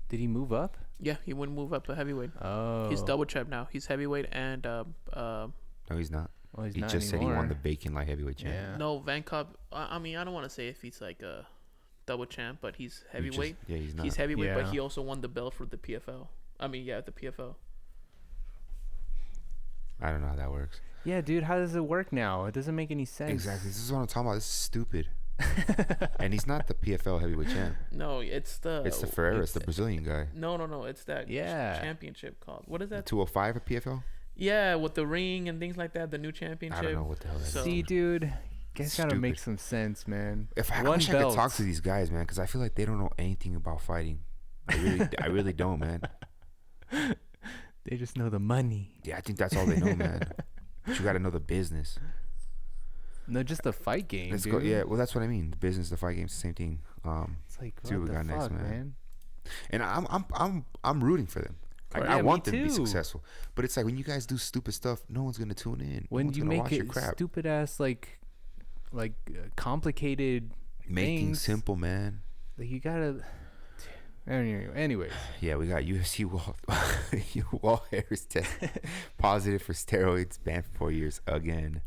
Did he move up? Yeah, he wouldn't move up to heavyweight. Oh. He's double champ now. He's heavyweight and No, he's not. Well, he's He not just said he won anymore. the vacant light heavyweight champ. Yeah. no Vankov. I mean, I don't want to say if he's like a double champ, but he's heavyweight. Yeah, he's not. He's heavyweight, but Yeah. he also won the belt for the PFL. I mean, yeah, the PFL. I don't know how that works. Yeah, dude, how does it work now? It doesn't make any sense. Exactly. This is what I'm talking about. This is stupid. And he's not the PFL heavyweight champ. No, it's the. It's the Ferreira. It's the Brazilian guy. No. It's that Yeah. championship called. What is The that? 205 at PFL? Yeah, with the ring and things like that. The new championship. I don't know what the hell that is. So- See, dude, you guys gotta make Stupid. some sense, man. If I One wish I could belt. talk to these guys, man, because I feel like they don't know anything about fighting. I really don't, man. They just know the money. Yeah, I think that's all they know, man. But you got to know the business. No, just the fight game, Let's dude. go. Yeah, well, that's what I mean. The business, the fight game's the same thing. It's like, see what what we the got next, fuck, man. man? And I'm rooting for them. Yeah, I me want them to be too. successful. But it's like when you guys do stupid stuff, no one's gonna tune in. When no one's you gonna make watch your it crap. stupid ass like complicated Make things things. simple, man. Like you gotta. Anyways, Yeah, we got UFC Walt Harris tested positive for steroids, banned for 4 years again.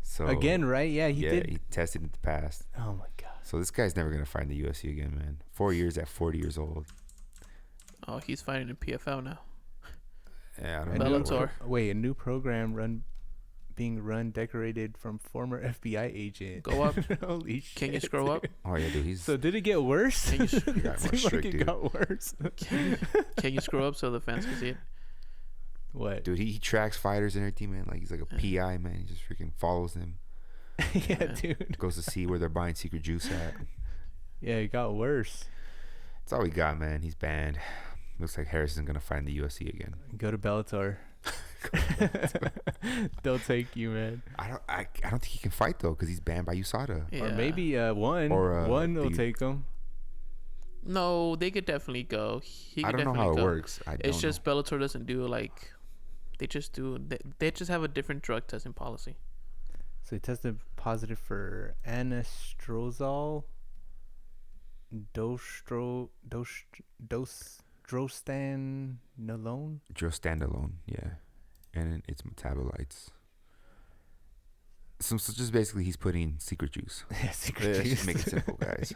So again, right? Yeah, he did. He tested in the past. Oh my god. So this guy's never gonna fight in the UFC again, man. 4 years at 40 years old. Oh, he's fighting in PFL now. Yeah, I don't A know. new Bellator. Wait, a new program being run decorated from former FBI agent. Go up. Holy shit. Can you scroll up? Oh yeah, dude. He's So did it get worse? Can you, he got more Seemed like strict, it dude. got worse. can you scroll up so the fans can see it? What? Dude, he tracks fighters and everything, man. Like he's like a PI, man. He just freaking follows them. Yeah, dude. Goes to see where they're buying secret juice at. Yeah, it got worse. That's all we got, man. He's banned. Looks like Harris isn't gonna fight in the UFC again. Go to Bellator. They'll take you, man. I don't think he can fight though, because he's banned by USADA. Yeah. Or maybe one. Or, one will the- take him. No, they could definitely go. He I could don't know definitely how it go. works. It's just Bellator doesn't do like. They just do. They just have a different drug testing policy. So he tested positive for anastrozole, drostanolone. standalone, yeah, and its metabolites. So just basically, he's putting secret juice. Yeah, secret Let's juice. just make it simple, guys.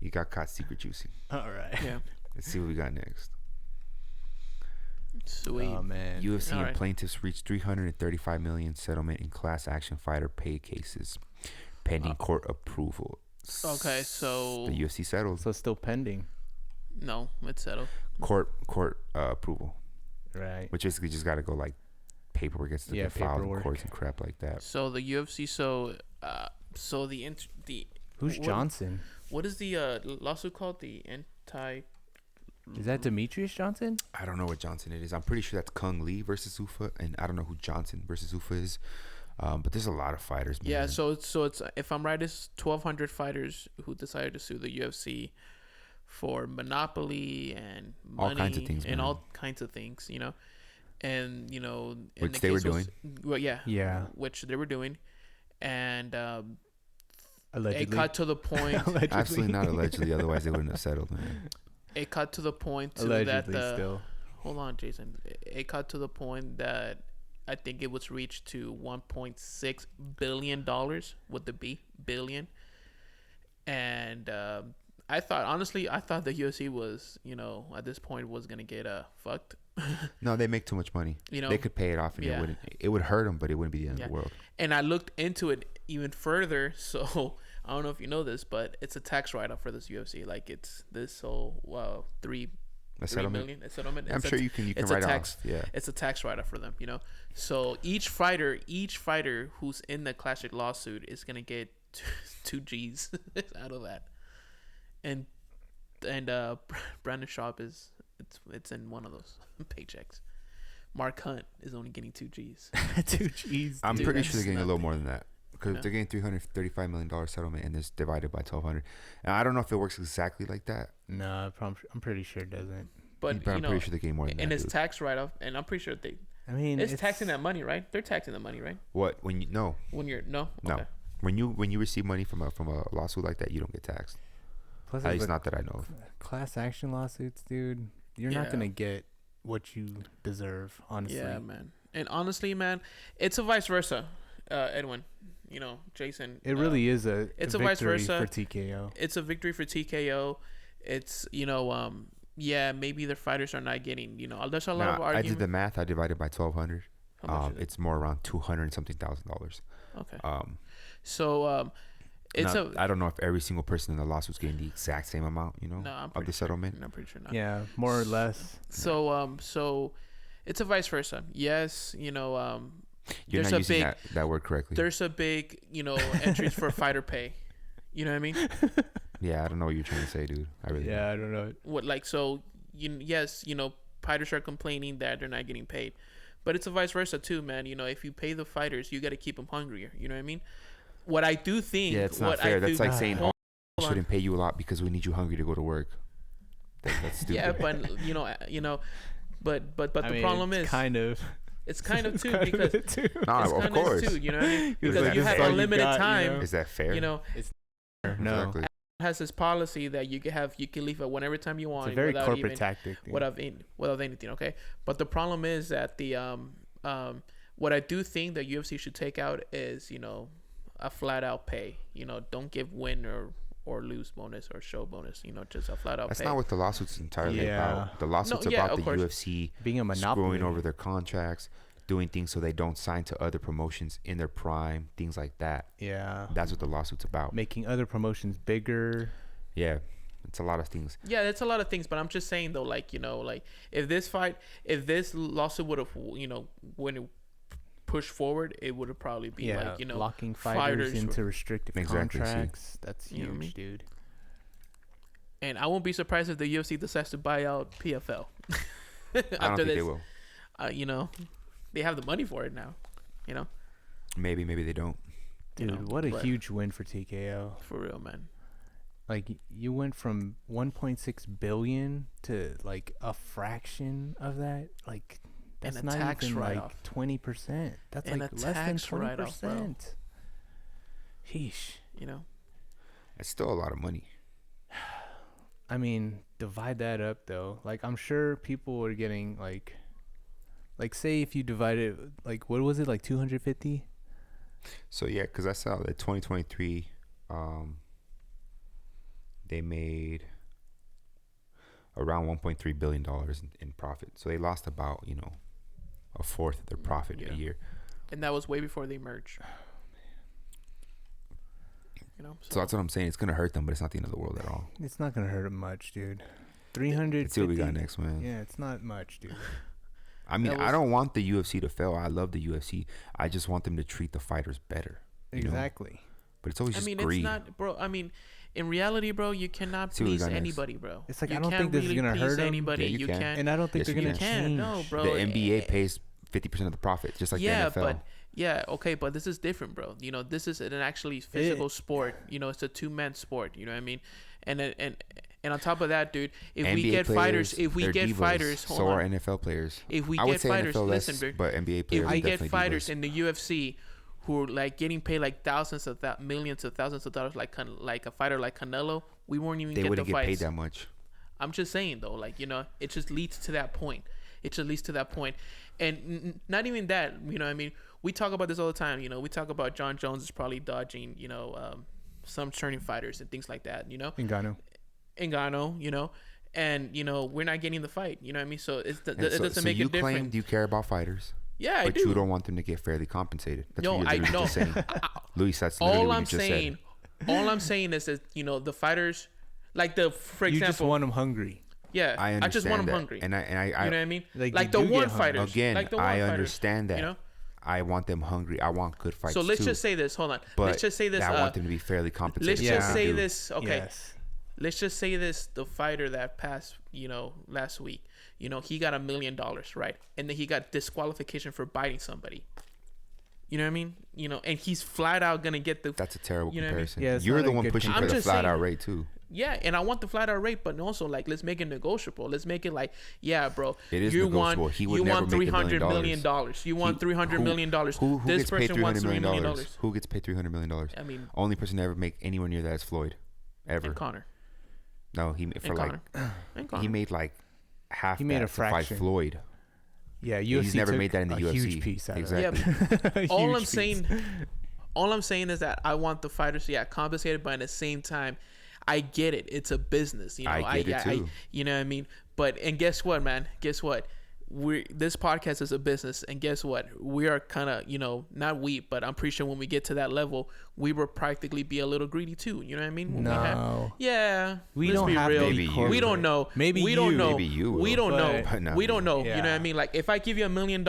You got caught secret juicing. All right. Yeah. Let's see what we got next. Sweet. Oh man. UFC and Alright. plaintiffs reached $335 million settlement in class action fighter pay cases, pending court approval. Okay, so- the UFC settled. So still pending, No, it's settled. Court approval, right? which basically just got to go like paperwork gets to Yeah, get filed in paperwork. courts and crap like that. So the UFC. So So the Who's Johnson? What is the lawsuit called? The anti. Is that Demetrius Johnson? I don't know what Johnson it is. I'm pretty sure that's Kung Lee versus Ufa, and I don't know who Johnson versus Ufa is. But there's a lot of fighters. Man. Yeah, so it's if I'm right, it's 1,200 fighters who decided to sue the UFC for monopoly and money all kinds of things, and man. all kinds of things, you know, and you know, Which they were doing. Well, yeah, which they were doing, and Allegedly. it got to the point. Absolutely not allegedly, otherwise they wouldn't have settled, man. It got to the point to Allegedly that still. Hold on, Jason. It got to the point that I think it was reached to $1.6 billion with the B, billion. And I thought the UFC was, you know, at this point was going to get fucked. No, they make too much money. You know, they could pay it off, and it would hurt them, but it wouldn't be the end of the world. And I looked into it even further. So I don't know if you know this, but it's a tax write-off for this UFC. Like it's this whole $3 million a settlement. I'm sure you can write off. Yeah, it's a tax write-off for them. You know, so each fighter who's in the classic lawsuit is gonna get two G's out of that. And Brandon Schaub it's in one of those paychecks. Mark Hunt is only getting 2 G's. 2 G's. I'm pretty sure they're getting nothing. a little more than that because they're getting $335 million settlement, and it's divided by 1,200. And I don't know if it works exactly like that. No, I'm pretty sure it doesn't. But I'm pretty sure they're getting more than that. And it's dude. tax write-off, and I'm pretty sure it's taxing that money, right? They're taxing the money, right? What when you no When you're no okay. when you receive money from a lawsuit like that, you don't get taxed. Plus, At least not that I know of. Class action lawsuits, dude. You're not gonna get what you deserve, honestly. Yeah, man. And honestly, man, it's a vice versa, Edwin. You know, Jason. It really is a vice victory versa for TKO. It's a victory for TKO. It's maybe their fighters are not getting. You know, there's a lot of argument. I did the math. I divided by 1,200. How much is it? It's more around $200,000 something. Okay. So I don't know if every single person in the lawsuit's getting the exact same amount, you know, of the settlement. I'm pretty sure not. Yeah, more or less. So it's a vice versa. Yes, you know, You're not using that word correctly. There's a big, you know, entries for fighter pay. You know what I mean? Yeah, I don't know what you're trying to say, dude. I don't know. What yes, you know, fighters are complaining that they're not getting paid. But it's a vice versa too, man. You know, if you pay the fighters, you got to keep them hungrier. You know what I mean? What I do think... Yeah, it's not fair. That's like saying, we shouldn't pay you a lot because we need you hungry to go to work. That's stupid. Yeah, but, you know, but the problem is... It's kind of too because... of course. Too, you know what I mean? Because you have a limited time. You know? Is that fair? You know, it's no. Exactly. Has this policy that you can leave at whatever time you want. It's a very corporate tactic. Without anything, okay? But the problem is that what I do think that UFC should take out is, you know, a flat out pay. You know, don't give win or lose bonus or show bonus. You know, just a flat out. That's pay. not what the lawsuit's entirely about. The lawsuit's about the UFC being a monopoly, screwing over their contracts, doing things so they don't sign to other promotions in their prime, things like that. Yeah, that's what the lawsuit's about. Making other promotions bigger. Yeah, it's a lot of things. Yeah, it's a lot of things. But I'm just saying though, like, you know, like if this lawsuit would have, you know, when it pushed forward, it would have probably been like, you know, locking fighters into restrictive contracts. That's huge, you know what I mean? Dude. And I won't be surprised if the UFC decides to buy out PFL. I don't think they will. You know, they have the money for it now. You know. Maybe they don't. Dude, you know, what a huge win for TKO. For real, man. Like, you went from 1.6 billion to like a fraction of that. Like, that's not even like 20%. That's like less than 20%. Sheesh. You know, it's still a lot of money. I mean, divide that up though. Like, I'm sure people are getting like say if you divide it, like, what was it, like 250? So yeah, because I saw that 2023, they made around $1.3 billion in profit. So they lost about, you know, a fourth of their profit a year. And that was way before they merged. You know, so that's what I'm saying. It's gonna hurt them, but it's not the end of the world at all. It's not gonna hurt them much, dude. 300. Let's see what we got next, man. Yeah, it's not much, dude. I mean, I don't want the UFC to fail. I love the UFC. I just want them to treat the fighters better. Exactly. Know? but it's always just greed. It's not, bro. I mean, in reality, bro, you cannot please anybody, bro. It's like, you I don't can't think this is gonna hurt anybody. Yeah, you can. And I don't think they're gonna change. No, bro. The NBA pays 50% of the profit, just like the NFL. But this is different, bro. You know, this is an actually physical sport. You know, it's a 2-man sport. You know what I mean? And on top of that, dude, if we get fighters, so are NFL players. If we I would get say fighters, NFL less, listen, but NBA players. If we get fighters in the UFC who are like getting paid like millions of thousands of dollars, like a fighter like Canelo, we won't even get the fights. They wouldn't get paid that much. I'm just saying though, like, you know, it just leads to that point. And not even that, you know what I mean? We talk about this all the time, you know. We talk about John Jones is probably dodging, you know, some turning fighters and things like that, you know. Ngannou, you know, and you know we're not getting the fight. You know what I mean? So it doesn't make a difference. You claim you care about fighters. Yeah, but you don't want them to get fairly compensated. That's what you're just saying. Luis, that's literally what you just said. All I'm saying is that, you know, the fighters, like for example, you just want them hungry. Yeah, I just want them hungry. And I you know what I mean? Like the one fighters. Again, like the I understand that. You know? I want them hungry. I want good fights. So let's just say this. Hold on. Let's just say this. I want them to be fairly compensated. Let's just say this. Okay. Yes. Let's just say this, the fighter that passed, you know, last week, you know, he got $1 million, right? And then he got disqualification for biting somebody. You know what I mean? You know, and he's flat out going to get the... That's a terrible comparison. I mean? You're the one pushing for the flat out rate, too. Yeah, and I want the flat out rate, but also, like, let's make it negotiable. Let's make it like, yeah, bro. It is negotiable. He would never make $300 million. You want $300 million. Who gets paid $300 million? Who gets paid $300 million? I mean... Only person to ever make anywhere near that is Floyd. Ever. And Conor. No, he made like half. He made a fraction. To fight Floyd. Yeah, he's never made that in the UFC. Huge piece out exactly. Yeah, all I'm saying is that I want the fighters, compensated, but at the same time, I get it. It's a business, you know. I get it too. You know what I mean? But guess what, man? Guess what? This podcast is a business, and guess what? We are kind of, you know, not weak, but I'm pretty sure when we get to that level, we will practically be a little greedy too. You know what I mean? We don't have real. Maybe you. We don't know. Maybe we you. don't know. Maybe you will. We don't know. No, we don't know. Yeah. You know what I mean? Like if I give you $1 million,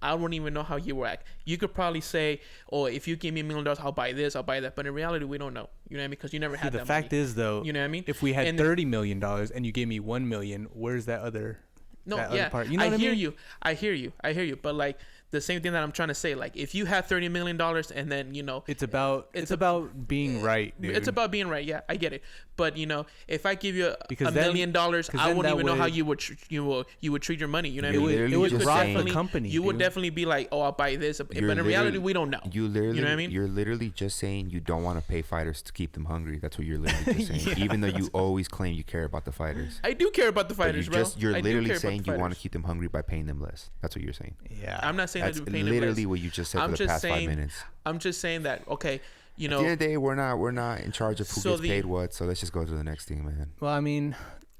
I wouldn't even know how you will act. You could probably say, "Oh, if you give me $1 million, I'll buy this, I'll buy that." But in reality, we don't know. You know what I mean? Because you never had that. The fact is, though, you know what I mean? If we had $30 million and you gave me $1 million, where's that other? No, other part? You know I what hear I mean? you. I hear you. But like the same thing that I'm trying to say, like if you have $30 million and then, you know, it's about being right, dude. It's about being right. Yeah, I get it. But you know, if I give you $1 million, I wouldn't even know how you would treat your money. You know what I mean? It would rot the company. You would definitely be like, oh, I'll buy this. But in reality, we don't know. You know what I mean? You're literally just saying you don't want to pay fighters to keep them hungry. That's what you're literally just saying. Even though you always claim you care about the fighters. I do care about the fighters, bro. You're literally saying you want to keep them hungry by paying them less. That's what you're saying. Yeah. I'm not saying that's that you're paying them less. Literally what you just said for the past 5 minutes. I'm just saying that, okay, you know. At the end of the day, we're not in charge of who gets paid what, so let's just go to the next thing, man. Well, I mean,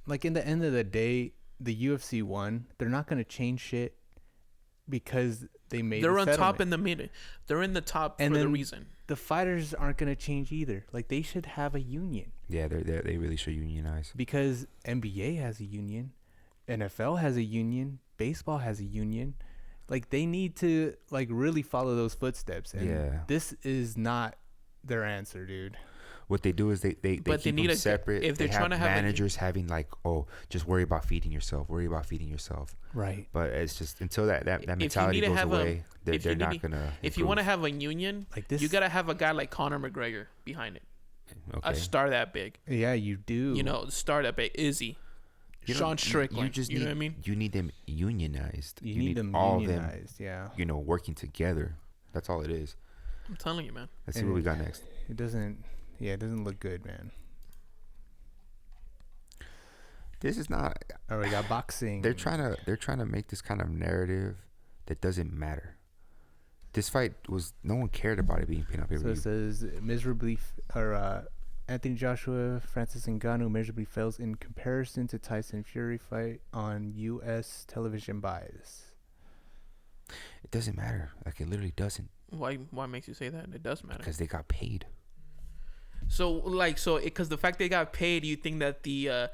like in the end of the day, the UFC won. They're not going to change shit because they made They're on top in the middle. They're in the top for the reason. The fighters aren't going to change either. Like they should have a union. Yeah, they really should unionize. Because NBA has a union, NFL has a union, baseball has a union. Like they need to like really follow those footsteps, and this is not their answer, dude. What they do is they keep them separate. If they're trying to have managers having like, oh, just worry about feeding yourself, right? But it's just until that mentality goes away, they're not gonna. If you want to have a union, like this, you gotta have a guy like Conor McGregor behind it, a star that big. Yeah, you do. You know, star that big. Izzy. Sean Strickland. You know what I mean? You need them unionized. You need them all unionized, yeah. You know, working together. That's all it is. I'm telling you, man. Let's see what we got next. It doesn't look good, man. This is not. Oh, we got boxing. They're trying to make this kind of narrative that doesn't matter. This fight no one cared about it being pinned up. So it says Anthony Joshua, Francis Ngannou miserably fails in comparison to Tyson Fury fight on U.S. television buys. It doesn't matter. Like it literally doesn't. Why makes you say that? It does matter. Because they got paid. So because the fact they got paid, you think that the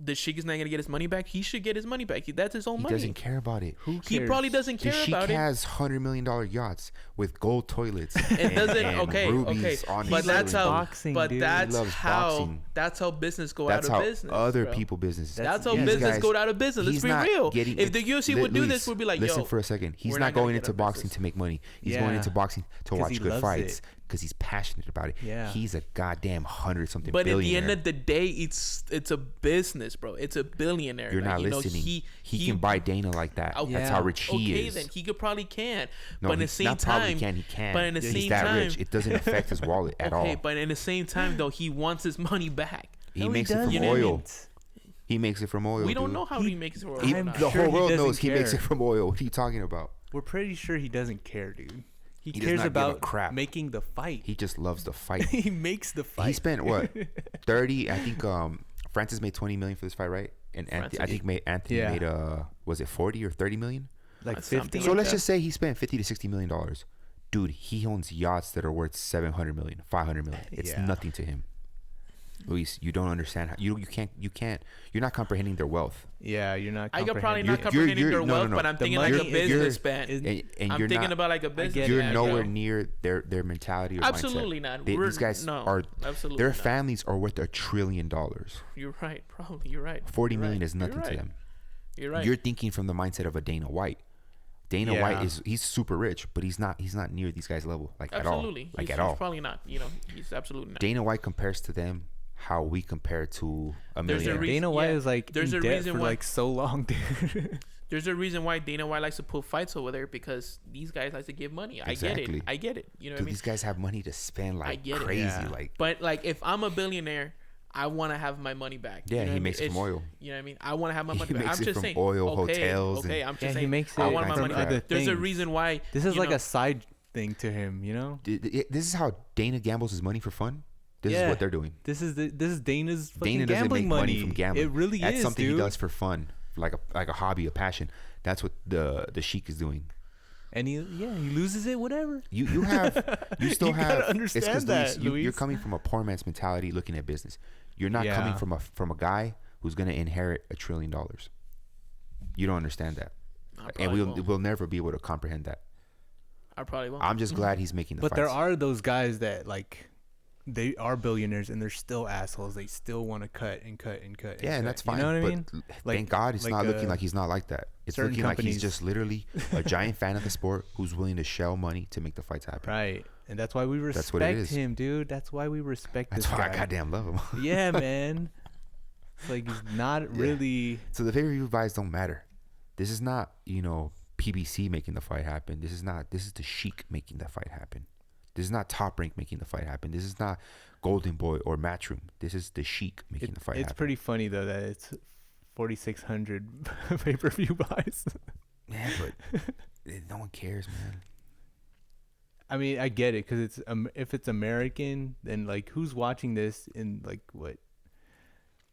the Sheik is not gonna get his money back. He should get his money back. That's his own money. He doesn't care about it. Who cares? He probably doesn't care about it. The Sheik has $100 million yachts with gold toilets. It doesn't. and Okay. rubies on But his that's ceiling. how. boxing, But dude. that's He loves how. boxing. That's how business go That's out how of business. other bro. people business. That's how yeah. business Guys, go out of business. Let's he's be not real. getting- If the UFC would do this, we'd be like, listen yo, for a second. He's we're not not gonna going get into our boxing business. to make money. He's Yeah. going into boxing to 'Cause watch he good loves fights it. because he's passionate about it. Yeah. He's a goddamn 100-something But at the billionaire. end of the day, it's a business, bro. It's a billionaire. You're Like, not you know, listening. He can buy Dana like that. Okay. That's Yeah. how rich he okay, is. then he could probably can. No, but at the he's same not probably time, can. He can. but at the he's same that time, rich. It doesn't affect his wallet at okay, all. but at the same time, though, he wants his money back. He No, makes it from doesn't. oil. He makes it from oil. We don't dude. know how he makes it work. He- or I'm not. the sure whole he world doesn't knows he makes it care. from oil. What are you talking about? We're pretty sure he doesn't care, dude. He does cares not give a about crap. making the fight. He just loves the fight. He makes the fight. He spent what 30? I think Francis made 20 million for this fight, right? And Anthony, I think Anthony Yeah. made was it 40 or 30 million? like That's 50. something So like let's that. just say he spent 50 to 60 million dollars. Dude, he owns yachts that are worth 700 million, 500 million. It's Yeah. nothing to him. Luis, you don't understand how you're not comprehending their wealth. Yeah, you're not. I could probably comprehending not it. comprehend their no, wealth, no. but I'm The thinking like money a is- businessman. And I'm you're thinking not, about like a business. get you're it, nowhere yo. near their mentality or Absolutely mindset. not. These guys no, are absolutely their not. families are worth $1 trillion. You're right. Probably you're right. 40 You're million right. is nothing You're to right. them. You're right. You're thinking from the mindset of a Dana White. Dana Yeah. White he's super rich, but he's not near these guys' level at all. absolutely. Like he's, at all. He's probably not. You know, he's absolutely not. Dana White compares to them how we compare to a There's a millionaire. reason- Dana White yeah, is like there's in a debt reason for why- like so long, dude. There's a reason why Dana White likes to pull fights over there because these guys like to give money. Exactly. I get it. You know what I Dude, mean? these guys have money to spend I like get it. crazy. Yeah. Like But like, if I'm a billionaire, I want to have my money back. Yeah, You know he what I mean? makes it from It's- oil. You know what I mean? I want to have my money He back. makes I'm it just from saying. oil, okay, hotels, okay. and- I'm just Yeah, he saying. makes I it want my from money other back. There's a things. reason why. This is you like know, a side thing to him, you know. this is how Dana gambles his money for fun. This is Yeah. what they're doing. This is Dana's fucking Dana doesn't gambling make money from gambling. It really That's is, something dude. he does for fun, like a hobby, a passion. That's what the Sheik is doing. And he loses it, whatever. You still You gotta have understand it's 'cause, that, You're Luis. coming from a poor man's mentality looking at business. You're not coming Yeah. from a guy who's gonna inherit $1 trillion. You don't understand that, I and probably we'll never be able to comprehend that. I probably won't. I'm just glad he's making the But fights. there are those guys that like they are billionaires and they're still assholes. They still want to cut and cut and cut. Yeah, and that's fine. You know what I but mean? Thank God it's like, not looking like he's not like that. It's certain looking like companies- he's just literally a giant fan of the sport who's willing to shell money to make the fights happen. Right. And that's why we That's what it respect is. him, dude. That's why we respect That's this why guy. I goddamn love him. Yeah, man. It's like he's not really. So the pay-per-view buys don't matter. This is not, PBC making the fight happen. This is the Sheik making the fight happen. This is not Top Rank making the fight happen. This is not Golden Boy or Matchroom. This is the Sheik making the fight It's happen. pretty funny though that it's 4,600 pay-per-view buys. Man, but no one cares, man. I mean, I get it because it's if it's American, then like who's watching this in like what?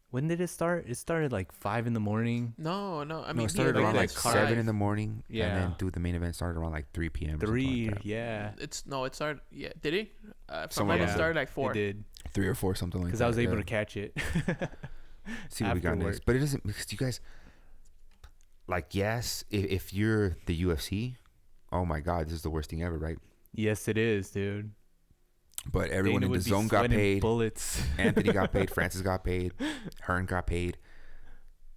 When did it start? It started like 5 a.m. No. I No, mean, it started yeah, around like it's 7 in the morning, Yeah. and then the main event started around like 3 p.m. or something 3, like that. yeah. It started. Yeah, did it? Somewhere It around started like 4. It did 3 or 4, something like that. because I was able yeah. to catch it. See what we got after next. work. But it doesn't, because you guys, like, yes, if you're the UFC, oh my God, this is the worst thing ever, right? Yes, it is, dude. But everyone Dana in the would be zone got sweating paid. bullets. Anthony got paid. Francis got paid. Hearn got paid.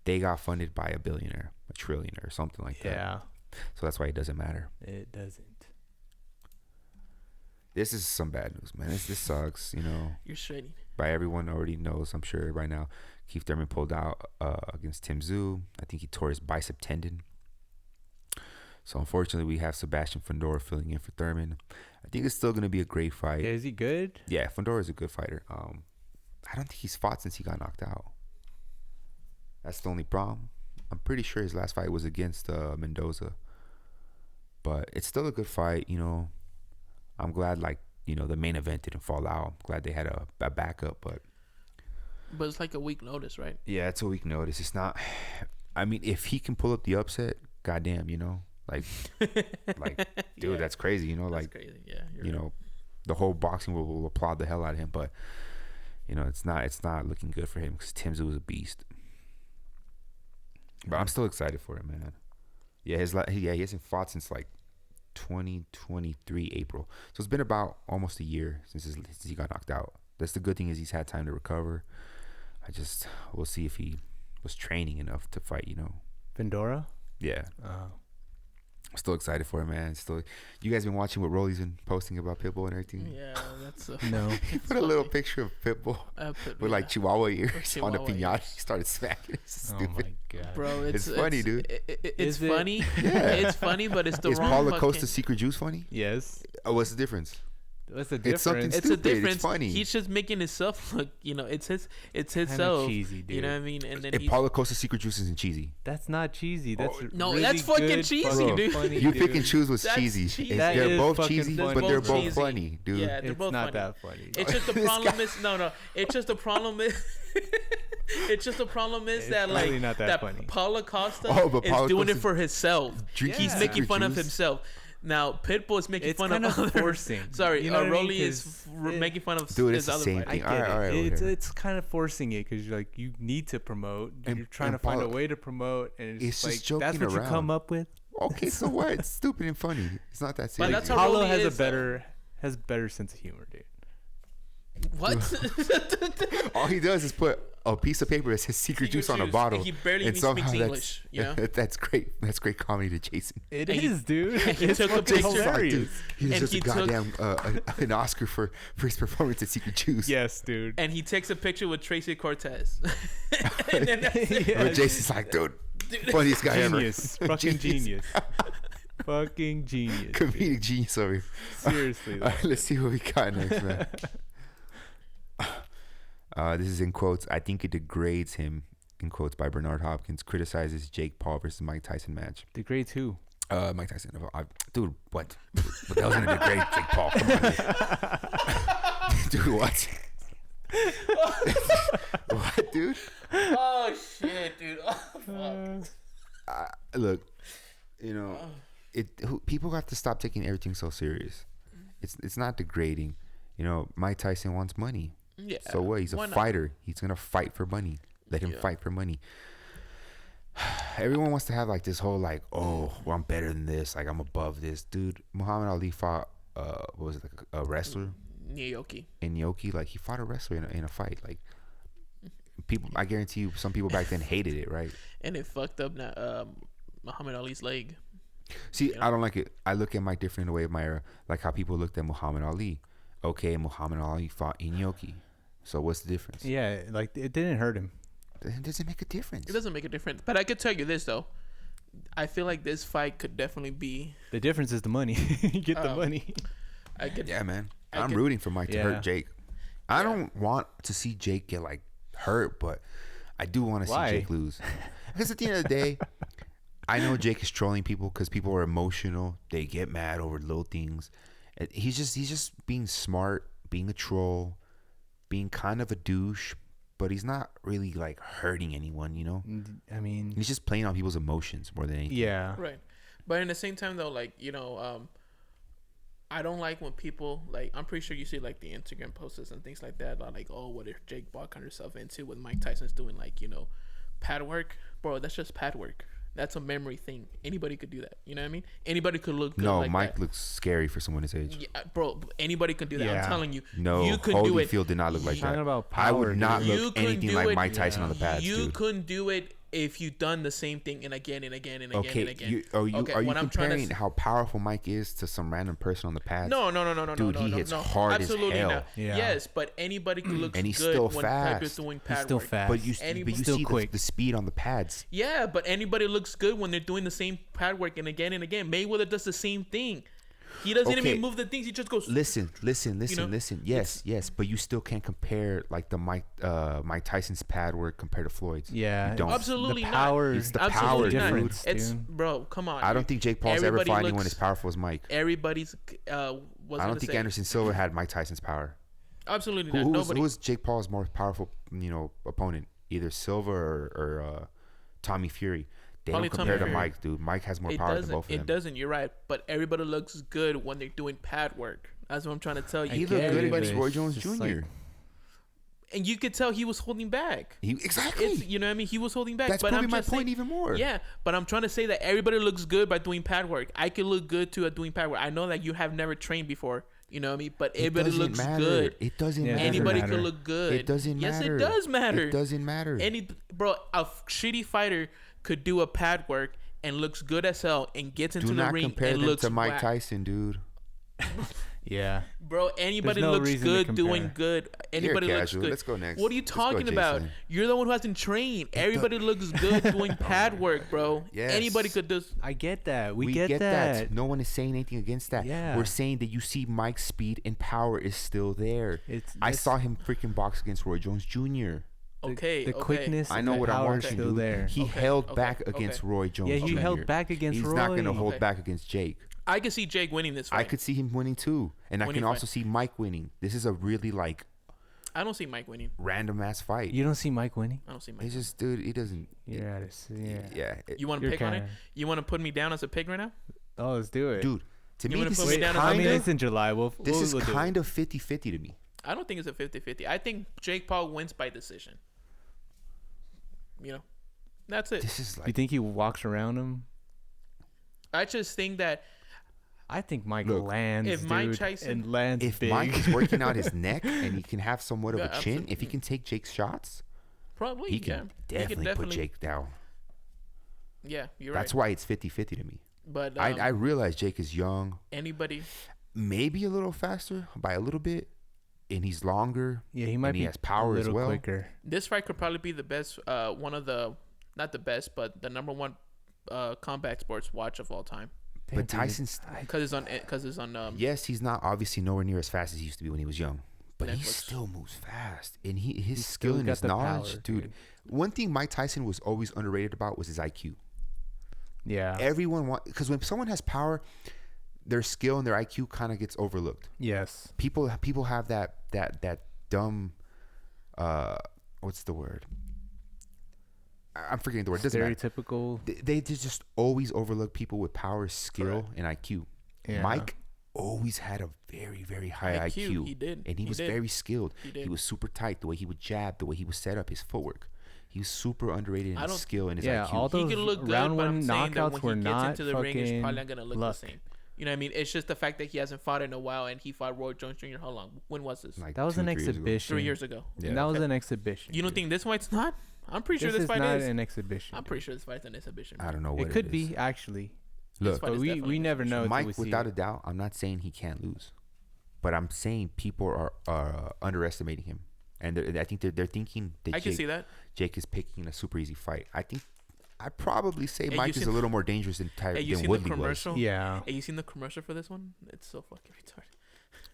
They got funded by a billionaire, a trillionaire, or something like that. Yeah, So that's why it doesn't matter. it doesn't. This is some bad news, man. This sucks, You're shredding. By everyone already knows, I'm sure right now, Keith Thurman pulled out against Tszyu. I think he tore his bicep tendon. So unfortunately, we have Sebastian Fundora filling in for Thurman. I think it's still going to be a great fight. Yeah, is he good? Yeah, Fundora is a good fighter. I don't think he's fought since he got knocked out. That's the only problem. I'm pretty sure his last fight was against Mendoza. But it's still a good fight, I'm glad, the main event didn't fall out. I'm glad they had a backup, but But it's like a week notice, right? yeah, it's a week notice. It's not. I mean, if he can pull up the upset, goddamn, like, dude, Yeah. that's crazy. That's Like, crazy. Yeah. You're right. the whole boxing will applaud the hell out of him. But it's not looking good for him because Tszyu was a beast. But I'm still excited for it, man. Yeah, he hasn't fought since like 2023 April. So it's been about almost a year since he got knocked out. That's the good thing, is he's had time to recover. We'll see if he was training enough to fight, Fundora? Yeah. I'm still excited for it, man. You guys been watching what Rolly's been posting about Pitbull and everything? Yeah, that's no. He put a little picture of Pitbull with like Chihuahua ears on a piñata. He started smacking. It's stupid. Oh my god, bro! It's funny, dude. It's funny. Yeah. It's funny, but it's the Is wrong. Paula fucking... Costa's Secret Juice funny? Yes. Oh, what's the difference? What's the difference? It's something It's stupid. a difference. It's funny. He's just making himself look. It's his Kinda self. cheesy, dude. You know what I mean? And then If Paula Costa's Secret Juice isn't cheesy. That's not cheesy. That's no, really that's fucking good, cheesy, fucking dude. funny, You dude. pick and choose what's That's cheesy. cheesy. That They're is both fucking cheesy, funny. but they're Both both cheesy. funny, dude. Yeah, they're It's both not funny. that funny. It's just the problem is no. It's just the problem is. It's just the problem is It's that really like not that funny. Paula Costa but is Paula doing it Costa's for himself. drinking He's Yeah. making Secret fun of Juice. himself. Now Pitbull is making It's fun kind of of other. forcing. Sorry, You know what I mean? Rolly is 'Cause making fun of Dude, his it's the other same fight. I thing. get All right, it. whatever. It's kind of forcing it because like you need to promote. You're trying to and find a Paula- way to promote, and It's it's just like that's joking what you come around. up with. Okay, so what? It's stupid and funny. It's not that But serious. that's how Paulo Rolly has is, has better sense of humor, dude. What? All he does is put a piece of paper that says Secret Juice on a bottle. He barely and even somehow speaks that's- English. You know. That's great. That's great comedy to Jason. It And he- is, dude. he It's took a fucking picture. Like, hilarious. dude, he And deserves he a took- goddamn an Oscar for his performance at Secret Juice. Yes, dude. And he takes a picture with Tracy Cortez. And then that's it. But Jason's like, dude, funniest guy Genius. ever. Fucking genius. Fucking genius. dude. Comedic genius over here. Seriously. All right, let's see what we got next, man. This is in quotes. I think it degrades him, in quotes by Bernard Hopkins, criticizes Jake Paul versus Mike Tyson match. Degrades who? Mike Tyson. Dude, what? What the hell's gonna degrade Jake Paul? Come on, dude. What? What, dude? Oh shit, dude. Oh fuck. Look, people have to stop taking everything so serious. It's not degrading. Mike Tyson wants money. Yeah. So what? He's a why not? fighter. He's gonna fight for money. Let him fight for money. Everyone wants to have like this whole like, oh, well, I'm better than this. Like I'm above this, dude. Muhammad Ali fought what was it, like a wrestler Nyoki. in Yoki? Like he fought a wrestler in a fight. Like people, I guarantee you, some people back then hated it, right? And it fucked up Muhammad Ali's leg. See, I don't like it. I look at Mike different in the way of my era, like how people looked at Muhammad Ali. Okay, Muhammad Ali fought in Yoki. So what's the difference? Yeah, like it didn't hurt him. It doesn't make a difference. It doesn't make a difference. But I could tell you this though. I feel like this fight could definitely be. The difference is the money. You get the money. I could. Yeah, man. I I'm could- rooting for Mike to Yeah. hurt Jake. I don't want to see Jake get like hurt, but I do want to see Why? Jake lose. Because at the end of the day, I know Jake is trolling people because people are emotional. They get mad over little things. He's just being smart, being a troll, being kind of a douche, but he's not really like hurting anyone, I mean, He's just playing on people's emotions more than anything. yeah. Right. But in the same time though, like, I don't like when people like, I'm pretty sure you see like the Instagram posts and things like that, like, oh, what if Jake Paul got himself into what Mike Tyson's doing, like, pad work? Bro, that's just pad work. That's a memory thing. Anybody could do that. You know what I mean? Anybody could look good No, like Mike that. looks scary for someone his age. Yeah, bro, anybody can do that. Yeah. I'm telling you. No, you could do it. Holyfield did not look like Talking that. about I would power, not dude. You look couldn't anything do like it. Mike Tyson on the pads, You dude. couldn't do it if you done the same thing and again and again and again Okay, and again. are you Okay, what I'm trying comparing to how powerful Mike is to some random person on the pads? No, Dude, no, he no, hits no. hard as Absolutely hell. not. Yeah. Yes, but anybody could look And he's good still when fast. they're doing He's pad still work. fast. But you Anybody's still see quick. the speed on the pads. Yeah, but anybody looks good when they're doing the same pad work and again and again. Mayweather does the same thing. He doesn't Okay. even move the things. He just goes. Listen. know, Yes, but you still can't compare like the Mike Tyson's pad work compared to Floyd's. Yeah. You don't. Absolutely the not. power. It's the Absolutely power, not. dude. difference, It's dude. bro. Come on. I don't think Jake Paul's ever Everybody fought anyone looks- as powerful as Mike. Everybody's. I don't think Anderson Silva had Mike Tyson's power. Absolutely not. Who's Nobody. Jake Paul's more powerful, opponent? Either Silva or Tommy Fury. They Probably don't compare Tommy to Fury. Mike, dude. Mike has more It power than doesn't. both of It them. doesn't. You're right. But everybody looks good when they're doing pad work. That's what I'm trying to tell you. He looked good Everybody- against Roy Jones it's Jr. just like- And you could tell he was holding back. Exactly. You know what I mean? He was holding back. That's but proving my point even more. Yeah, but I'm trying to say that everybody looks good by doing pad work. I could look good too at doing pad work. I know that you have never trained before. You know what I mean? But everybody looks good. It doesn't matter. Anybody could look good. It doesn't matter. Yes, it does matter. It doesn't matter. A shitty fighter could do a pad work and looks good as hell and gets into the ring and looks to Mike Tyson, dude. Yeah, bro. Anybody looks good doing good. Anybody looks good. Let's go next. What are you talking about? You're the one who hasn't trained. Everybody looks good doing pad work, bro. Yes. Anybody could do. I get that. We get that. No one is saying anything against that. Yeah. We're saying that you see Mike's speed and power is still there. I saw him freaking box against Roy Jones Jr. The quickness. I know what I'm watching. Still there. He held back against Roy Jones. Yeah, he held back against Roy. He's not gonna hold back against Jake. I could see Jake winning this fight. I could see him winning too, and I can also see Mike winning. This is a really I don't see Mike winning. Random ass fight. You don't see Mike winning? I don't see Mike. He's just, dude. He doesn't. Yeah. You want to pick on it? You want to put me down as a pick right now? Oh, let's do it, dude. To me, this is it's in July. This is kind of 50-50 to me. I don't think it's a 50-50. I think Jake Paul wins by decision. You know, that's it. This is you think he walks around him? I just think that. I think Mike lands, if Mike Tyson, and lands if big. Mike is working out his neck and he can have somewhat of a chin, if he can take Jake's shots, probably he can definitely put Jake down. Yeah, you're right. That's why it's 50-50 to me. But I realize Jake is young. Anybody, maybe a little faster by a little bit, and he's longer. Yeah, he might be. He has power as well. Quicker. This fight could probably be the best. One of the, not the best, but the number one combat sports watch of all time. But Tyson's because it's on. Yes, he's not obviously nowhere near as fast as he used to be when he was young, but Netflix. He still moves fast, and his skill and his knowledge, power, dude. One thing Mike Tyson was always underrated about was his IQ. Yeah, everyone because when someone has power, their skill and their IQ kind of gets overlooked. Yes, people have that dumb, what's the word? I'm forgetting the word. Stereotypical. They just always overlook people with power, skill, and IQ. Yeah. Mike always had a very, very high IQ. He did. And he was very skilled. He was super tight. The way he would jab, the way he was set up, his footwork. He was super underrated in his skill and his IQ. All those he could look good, round but one I'm saying that knockouts when he gets into the fucking ring, it's probably not going to look luck. the same. You know what I mean? It's just the fact that he hasn't fought in a while, and he fought Roy Jones Jr. How long? When was this? That was an exhibition. 3 years ago. Yeah. That was an exhibition. You don't think this fight's not? I'm pretty sure this fight not is an exhibition. I'm pretty sure this fight's an exhibition. I don't know what it could be actually. Look, but we never know. Mike, without a doubt, I'm not saying he can't lose, but I'm saying people are underestimating him, and I think they're thinking that I can see that Jake is picking a super easy fight. I think I'd probably say Mike is a little more dangerous than Woodley was. Yeah. Hey, you seen the commercial for this one? It's so fucking retarded.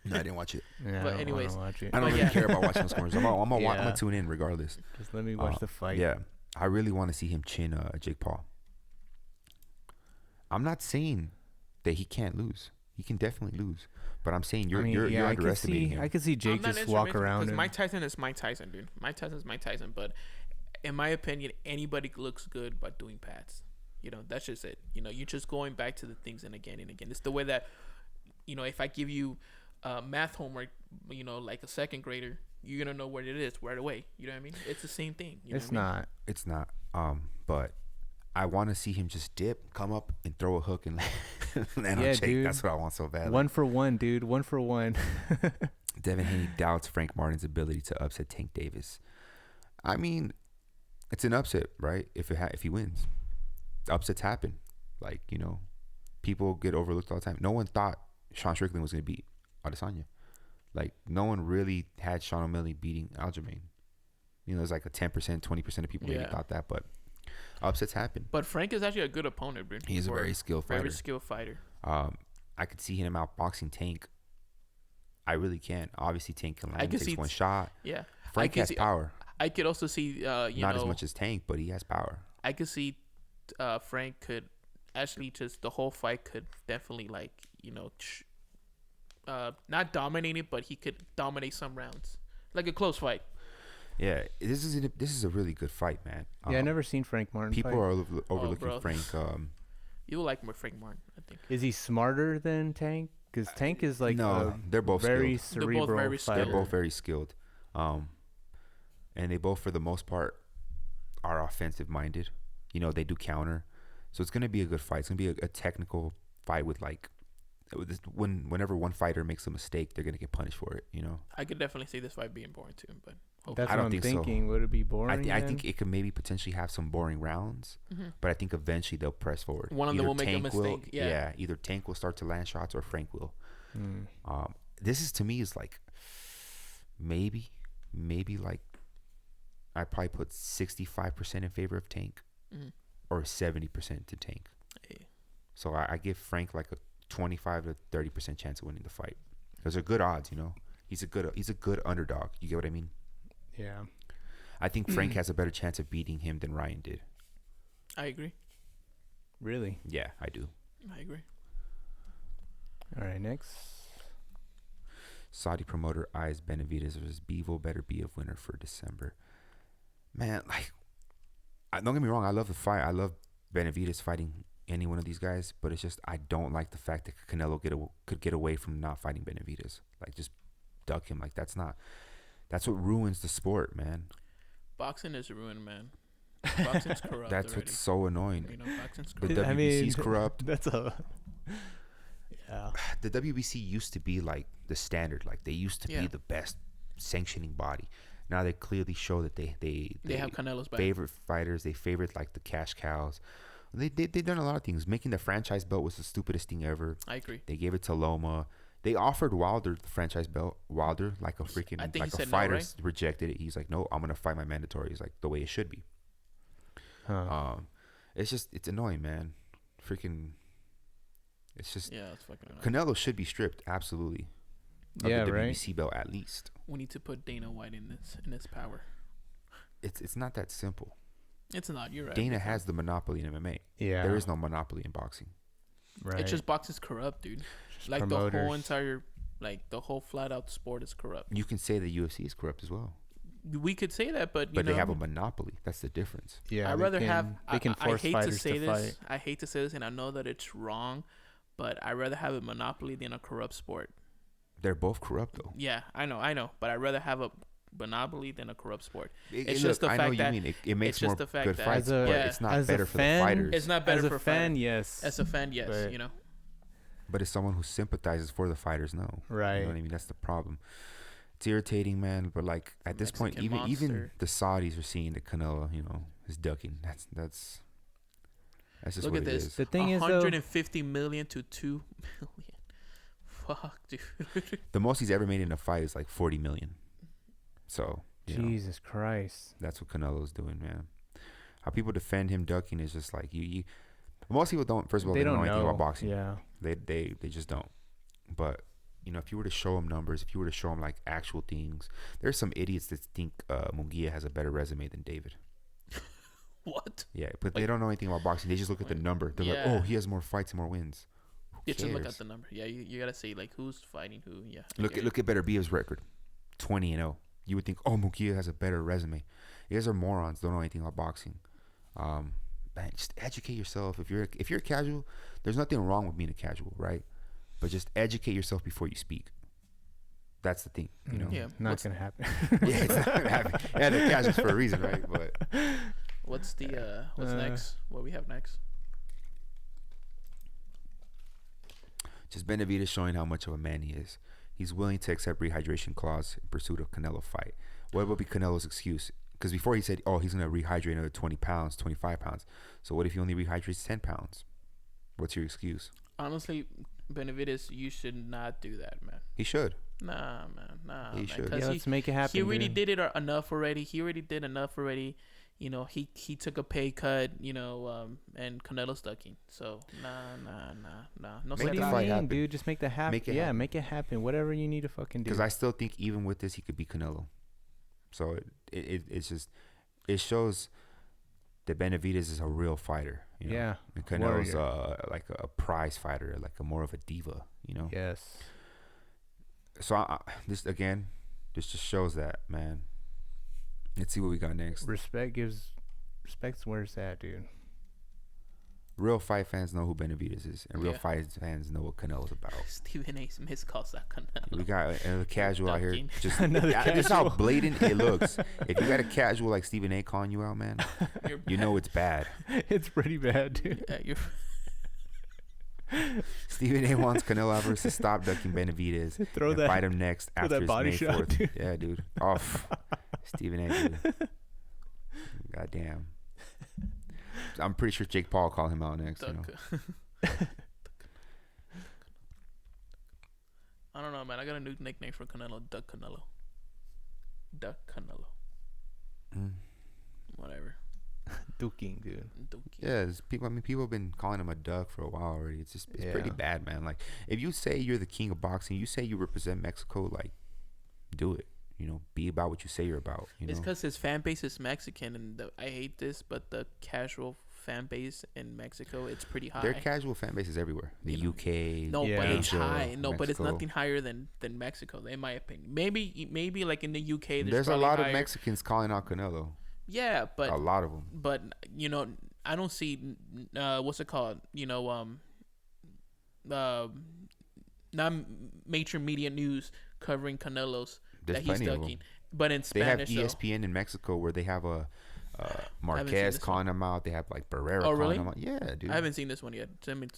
No, I didn't watch it. Yeah, but anyways, I don't really care about watching those commercials. I'm gonna tune in regardless. Just let me watch the fight. Yeah, I really want to see him chin Jake Paul. I'm not saying that he can't lose. He can definitely lose. But I'm saying you're underestimating him. I could see Jake just walk around. Because Mike Tyson is Mike Tyson, dude. Mike Tyson is Mike Tyson. But in my opinion, anybody looks good by doing pads. You know, that's just it. You know, you're just going back to the things and again and again. It's the way that, you know, if I give you math homework, you know, like a second grader, you're going to know what it is right away. You know what I mean? It's the same thing. You know it's not. It's not. But I want to see him just dip, come up, and throw a hook and land on Jake. Dude. That's what I want so badly. 1 for 1, dude. 1 for 1. Devin Haney doubts Frank Martin's ability to upset Tank Davis. I mean, it's an upset, right? If he wins. Upsets happen. Like, you know, people get overlooked all the time. No one thought Sean Strickland was going to beat Adesanya. Like, no one really had Sean O'Malley beating Aljamain. You know, there's like a 10%, 20% of people maybe thought that, but upsets happen. But Frank is actually a good opponent, bro. He's a very skilled fighter. Very skilled fighter. I could see him outboxing Tank. I really can. Obviously, Tank can land, takes one shot. Yeah. Frank has power. I could also see, not as much as Tank, but he has power. I could see Frank could actually just, the whole fight could definitely, like, you know, not dominate it, but he could dominate some rounds. Like a close fight. Yeah, this is a really good fight, man. Yeah, I never seen Frank Martin. People fight. are overlooking Frank. You like more Frank Martin, I think. Is he smarter than Tank? Because Tank is like they're both very skilled. cerebral. They're both very skilled. They're both very skilled. and they both, for the most part, are offensive minded. You know, they do counter, so it's gonna be a good fight. It's gonna be a technical fight with like, whenever one fighter makes a mistake, they're gonna get punished for it. You know, I could definitely see this fight being boring too, but That's I what don't I'm think so. thinking. Would it be boring? I think it could maybe potentially have some boring rounds, but I think eventually they'll press forward. one of them Either will make a Tank mistake. Yeah. either Tank will start to land shots or Frank will. Mm. This is, to me, is like maybe like I probably put 65% in favor of Tank or 70% to Tank. Hey. So I give Frank like a 25 to 30% chance of winning the fight. Those are good odds, you know. He's a good underdog. You get what I mean? Yeah. I think Frank has a better chance of beating him than Ryan did. I agree. Really? Yeah, I do. I agree. All right, next. Saudi promoter eyes Benevidez versus Bivol Beterbiev winner for December. Man, like, don't get me wrong. I love the fight. I love Benevidez fighting any one of these guys, but it's just I don't like the fact that Canelo could get away from not fighting Benevidez. Like, just duck him. Like, that's what ruins the sport, man. Boxing is ruined, man. Boxing's corrupt. That's already. what's so annoying. You know, boxing's The corrupt. WBC's corrupt. That's a. Yeah. The WBC used to be like the standard. Like, they used to be the best sanctioning body. Now they clearly show that they have Canelo's back. Favorite fighters. They favorite like the cash cows. They've done a lot of things. Making the franchise belt was the stupidest thing ever. I agree. They gave it to Loma. They offered Wilder the franchise belt. Wilder, like a freaking I think like he a said fighter, no, right? rejected it. He's like, no, I'm gonna fight my mandatories like the way it should be. Huh. It's annoying, man. Freaking, it's just It's fucking annoying. Canelo should be stripped, absolutely. Of Yeah, the right. WBC belt at least. We need to put Dana White in this power. It's not that simple. It's not. You're right. Dana has the monopoly in MMA. Yeah. There is no monopoly in boxing. Right. It's just boxing's corrupt, dude. Just Like the promoters. whole entire, like the whole flat out sport is corrupt. You can say the UFC is corrupt as well, We could say that, but but they have a monopoly. That's the difference. Yeah. I'd they rather can- have. They can I force hate to fighters say to this. fight. I hate to say this, and I know that it's wrong, but I'd rather have a monopoly than a corrupt sport. They're both corrupt though. Yeah, I know, but I'd rather have a monopoly than a corrupt sport. It's It's just just the I know fact you that mean it makes it's just more the fact good that- fights, As a- but yeah. it's not as a better for the fan, fighters. It's not better As a for fan, fighters. yes. As a fan, yes, But- you know. But as someone who sympathizes for the fighters, no. Right. You know what I mean? That's the problem. It's irritating, man. But like at this point, Mexican even monster. the Saudis are seeing that Canelo, is ducking. That's just Look what at it this. is. The thing is, though, 150 million to 2 million. Fuck, dude. The most he's ever made in a fight is like 40 million. So Jesus Christ. that's what Canelo's doing, man. How people defend him ducking is just like you. Most people don't. First of all, they don't know anything about boxing. Yeah. They just don't. But if you were to show them numbers, if you were to show them like actual things, there's some idiots that think Munguia has a better resume than David. What? Yeah, but they don't know anything about boxing. They just look at the number. They're like, Yeah. oh, he has more fights and more wins. Who You just look cares? at the number. Yeah, you gotta say like who's fighting who. Yeah. I Look get at Beterbiev's record, 20-0. You would think, oh, Munguia has a better resume. You guys are morons. Don't know anything about boxing. Man, just educate yourself. If you're a casual, there's nothing wrong with being a casual, right? But just educate yourself before you speak. That's the thing, you know. Yeah. Not gonna happen. Yeah, it's not gonna happen. Yeah, they're casuals for a reason, right? But What's the what's next? What we have next? just Benevidez showing how much of a man he is. He's willing to accept rehydration clause in pursuit of Canelo fight. What would be Canelo's excuse? Because before he said, oh, he's going to rehydrate another 20 pounds, 25 pounds. So what if he only rehydrates 10 pounds? What's your excuse? Honestly, Benevidez, you should not do that, man. He should. Nah, man. Nah, He man. should. 'Cause Yeah, let's make it happen. he already dude. did it enough already. He already did enough already. You know, he took a pay cut, and Canelo's ducking. So, nah. No Make What the do you fight mean, happen. dude? Just make that happen. Make it Yeah, happen. make it happen. Whatever you need to fucking do. Because I still think even with this, he could beat Canelo. So it's just, it shows that Benevidez is a real fighter. You know? Yeah. And Canelo's Warrior. like a prize fighter, like a more of a diva, Yes. So this just shows that, man. Let's see what we got next. Respect's where it's at, dude. Real fight fans know who Benevidez is, and real fight fans know what Canelo's about. Stephen A's miscalls that Canelo. We got a casual out here. Just Another this is how casual. blatant it looks. If you got a casual like Stephen A calling you out, man, you know it's bad. It's pretty bad, dude. Yeah, Stephen A wants Canelo Alvarez to stop ducking Benevidez and fight him next after that his body May shot, 4th. dude. Yeah, dude. Stephen A, dude. Goddamn. I'm pretty sure Jake Paul will call him out next. You know? I don't know, man. I got a new nickname for Canelo. Duck Canelo. Duck Canelo. Whatever. Duking, dude. Yeah, people. I mean, people have been calling him a duck for a while already. It's pretty bad, man. Like, if you say you're the king of boxing, you say you represent Mexico, like, do it. You know, be about what you say you're about. You know? It's because his fan base is Mexican, and I hate this, but the casual fan base in Mexico, it's pretty high. Their casual fan base is everywhere. The UK. No, but it's Asia, high. No, but it's Mexico. nothing higher than Mexico, in my opinion. Maybe like in the UK, There's a lot higher. of Mexicans calling out Canelo. Yeah, but A lot of them. But you know, I don't see what's it called? You know, not major media news covering Canelo's There's that he's plenty of ducking. them. But in They have Spanish, ESPN in Mexico where they have a Marquez this calling him out. They have like Barrera Oh, calling really? him out. Yeah, dude. I haven't seen this one yet. Send it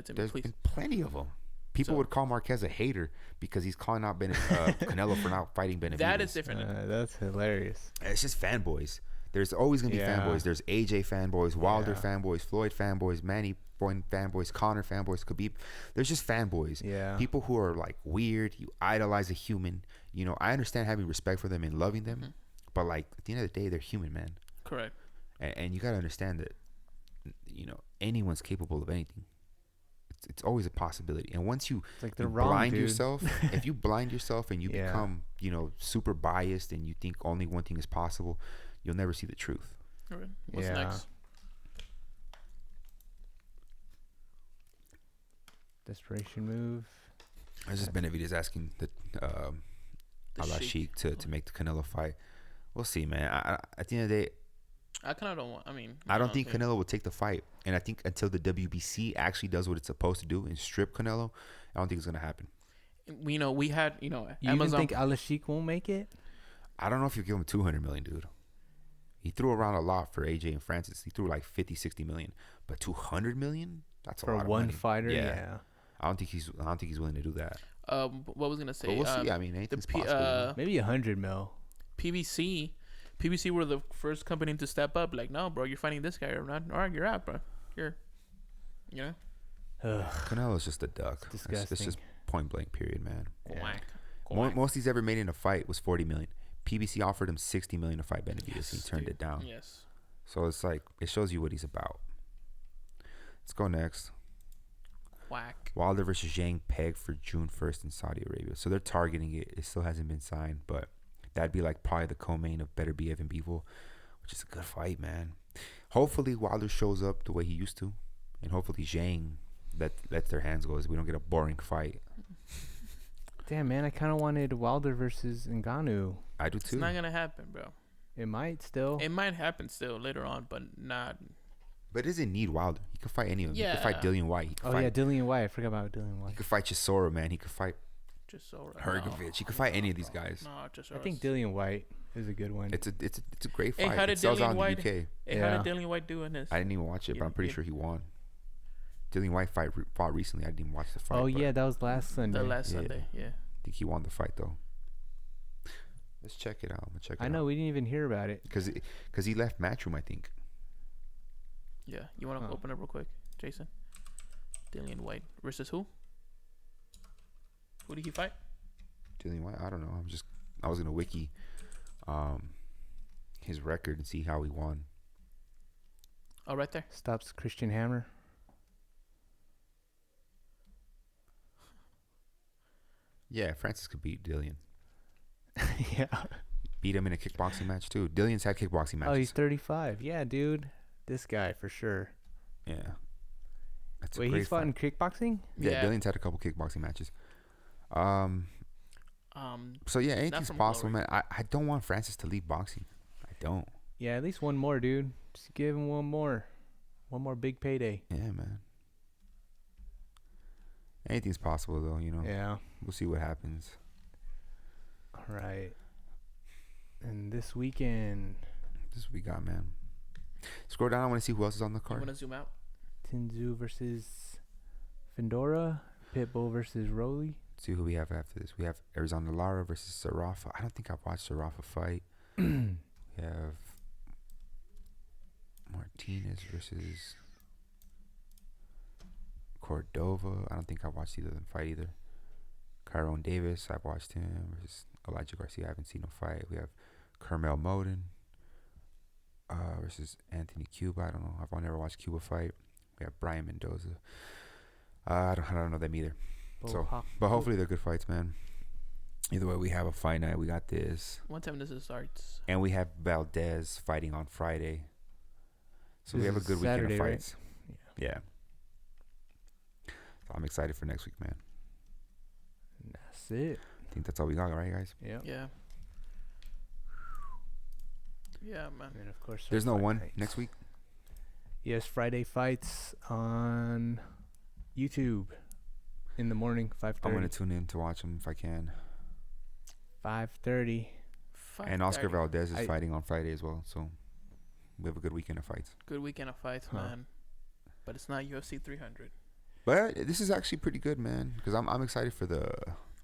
to me, There's please. been plenty of them. People would call Marquez a hater because he's calling out Canelo for not fighting Benevidez. That is different. That's hilarious. It's just fanboys. There's always gonna be fanboys. There's AJ fanboys, Wilder fanboys, Floyd fanboys, Manny fanboys, Conor fanboys, Khabib. There's just fanboys. Yeah. People who are like weird. You idolize a human. You know, I understand having respect for them and loving them, but like at the end of the day, they're human, man. Correct. And you gotta understand that, you know, anyone's capable of anything. It's always a possibility. And once you, It's like you they're wrong, blind dude. yourself, if you blind yourself and you become, you know, super biased and you think only one thing is possible, you'll never see the truth. All right. What's Yeah. next? Desperation move. It's just Benevidez asking the Ala Sheik. Sheik to make the Canelo fight. We'll see, man. At the end of the day, I kind of don't want. I mean, I don't think Canelo will take the fight. And I think until the WBC actually does what it's supposed to do and strip Canelo, I don't think it's going to happen. You know, we had, you know, You Amazon. even think Al-Sheik won't make it? I don't know if you give him $200 million, dude. He threw around a lot for AJ and Francis. He threw like 50-60 million. But $200 million? That's a For lot of one money. fighter? Yeah. I don't think he's willing to do that. What was gonna say? But we'll see. I mean, anything's P- possible. You know? Maybe 100 mil. PBC were the first company to step up. Like, no, bro, you're fighting this guy or not? All right, you're out, bro. You know. Canelo's just a duck. Disgusting. It's just point blank. Period, man. Quack. Most he's ever made in a fight was $40 million. PBC offered him $60 million to fight Benevidez. He turned it down. Yes. So it's like it shows you what he's about. Let's go next. Whack. Wilder versus Zhang pegged for June 1st in Saudi Arabia. So they're targeting it. It still hasn't been signed, but that'd be like probably the co-main of Beterbiev and Bivol, which is a good fight, man. Hopefully Wilder shows up the way he used to, and hopefully Zhang lets their hands go as we don't get a boring fight. Damn, man, I kind of wanted Wilder versus Ngannou. I do too. It's not gonna happen, bro. It might still. It might happen still later on, but not. But it doesn't need Wilder. He could fight anyone. Yeah. He could fight Dillian White. He could Oh, fight, yeah, Dillian White. I forgot about Dillian He White. could fight Chisora, man. He could fight Just so right. Hergovich. He could fight any of these guys. No, just. I think Dillian White is a good one. It's a great Hey, fight. how It did sells out Dillian in the White? UK. Hey, how did Dillian White do in this? I didn't even watch it, but I'm pretty sure he won. Dillian White fought recently. I didn't even watch the fight. Oh, but yeah, that was last Sunday. The last Sunday, yeah. I think he won the fight though. Let's check it out. I'm gonna check it out. I know, we didn't even hear about it. Because he left Matchroom, I think. Yeah. You want to open it real quick, Jason? Dillian White versus who? Who did he fight? Dillian White. I don't know. I was gonna wiki, his record and see how he won. Oh, right there. Stops Christian Hammer. Yeah, Francis could beat Dillian. Yeah. Beat him in a kickboxing match too. Dillian's had kickboxing matches. Oh, he's 35. Yeah, dude. This guy for sure. Yeah. That's Wait, a great he's fought in fight. kickboxing? Yeah, Dillian's had a couple kickboxing matches. So yeah, anything's from possible, Glory. man. I don't want Francis to leave boxing. I don't. Yeah, at least one more, dude. Just give him one more. One more big payday. Yeah, man. Anything's possible, though, you know. Yeah. We'll see what happens. All right. And this weekend. This is what we got, man. Scroll down. I want to see who else is on the You card. want to zoom out? Tszyu versus Fundora. Pitbull versus Rolly. Let's see who we have after this. We have Arizona Lara versus Sarafa. I don't think I've watched Sarafa fight. We have Martinez versus Cordova. I don't think I've watched either of them fight either. Kyron Davis, I've watched him versus Elijah Garcia. I haven't seen him fight. We have Carmel Moden versus Anthony Cuba. I don't know. I've never watched Cuba fight. We have Brian Mendoza. I don't know them either. But hopefully they're good fights, man. Either way, we have a fight night. We got this. What time does it start? And we have Valdez fighting on Friday. So we have a good weekend of fights. Right? Yeah. So I'm excited for next week, man. That's it. I think that's all we got, right, guys? Yeah. Yeah. Yeah, man. And of course, There's no one next week? Yes, Friday fights on YouTube in the morning, 5:30. I'm going to tune in to watch them if I can. 5:30. And Oscar Valdez is fighting on Friday as well. So we have a good weekend of fights. Good weekend of fights, man. But it's not UFC 300. But this is actually pretty good, man. Because I'm excited for the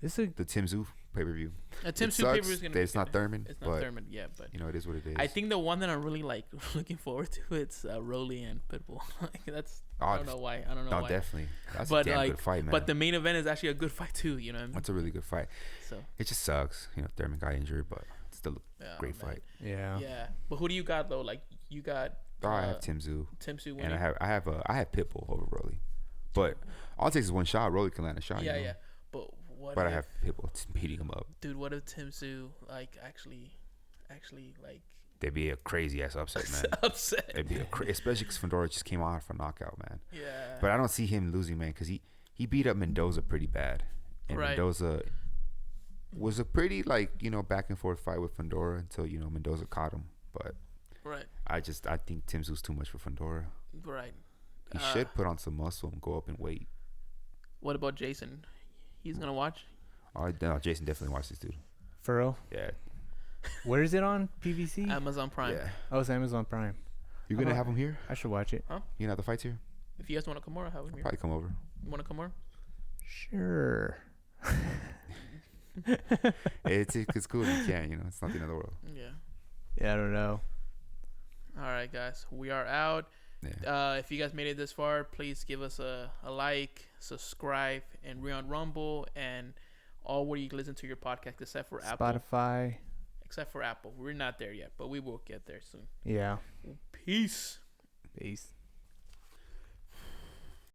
Tszyu pay-per-view. Tszyu pay-per-view is gonna. It's not Thurman. It's not Thurman, yeah, but you know it is what it is. I think the one that I'm really like looking forward to it's Rolly and Pitbull. That's I don't know why. No, definitely. That's a damn good fight, man. But the main event is actually a good fight too. You know what I mean? That's a really good fight. So it just sucks, you know. Thurman got injured, but it's still a great fight. Yeah. Yeah, but who do you got though? Like you got. I have Tszyu. Tszyu and I have Pitbull over Rolly. But all it takes is one shot. Rolly can land a shot. Yeah, you know? yeah. But what? But I have Pitbull beating him up. Dude, what if Tszyu like actually like? They'd be a crazy ass upset, man. Upset. It'd be especially because Fundora just came out for a knockout, man. Yeah. But I don't see him losing, man, because he beat up Mendoza pretty bad, and Mendoza was a pretty back and forth fight with Fundora until Mendoza caught him. But I think Tszyu's too much for Fundora. Right. He should put on some muscle and go up in weight. What about Jason? He's gonna watch. Oh no, Jason definitely watched this dude. For real? Yeah. Where is it on? PVC? Amazon Prime. Yeah. Oh, it's Amazon Prime. You gonna have him here? I should watch it. Huh? You gonna have the fights here? If you guys want to come over, I'll have him here. Probably come over. You want to come over? Sure. It's cool if you can. It's not the end of the world. Yeah. Yeah, I don't know. All right, guys, we are out. Yeah. If you guys made it this far, please give us a like, subscribe, and we're on Rumble and all where you can listen to your podcast except for Apple. Spotify. Except for Apple. We're not there yet, but we will get there soon. Yeah. Peace. Peace.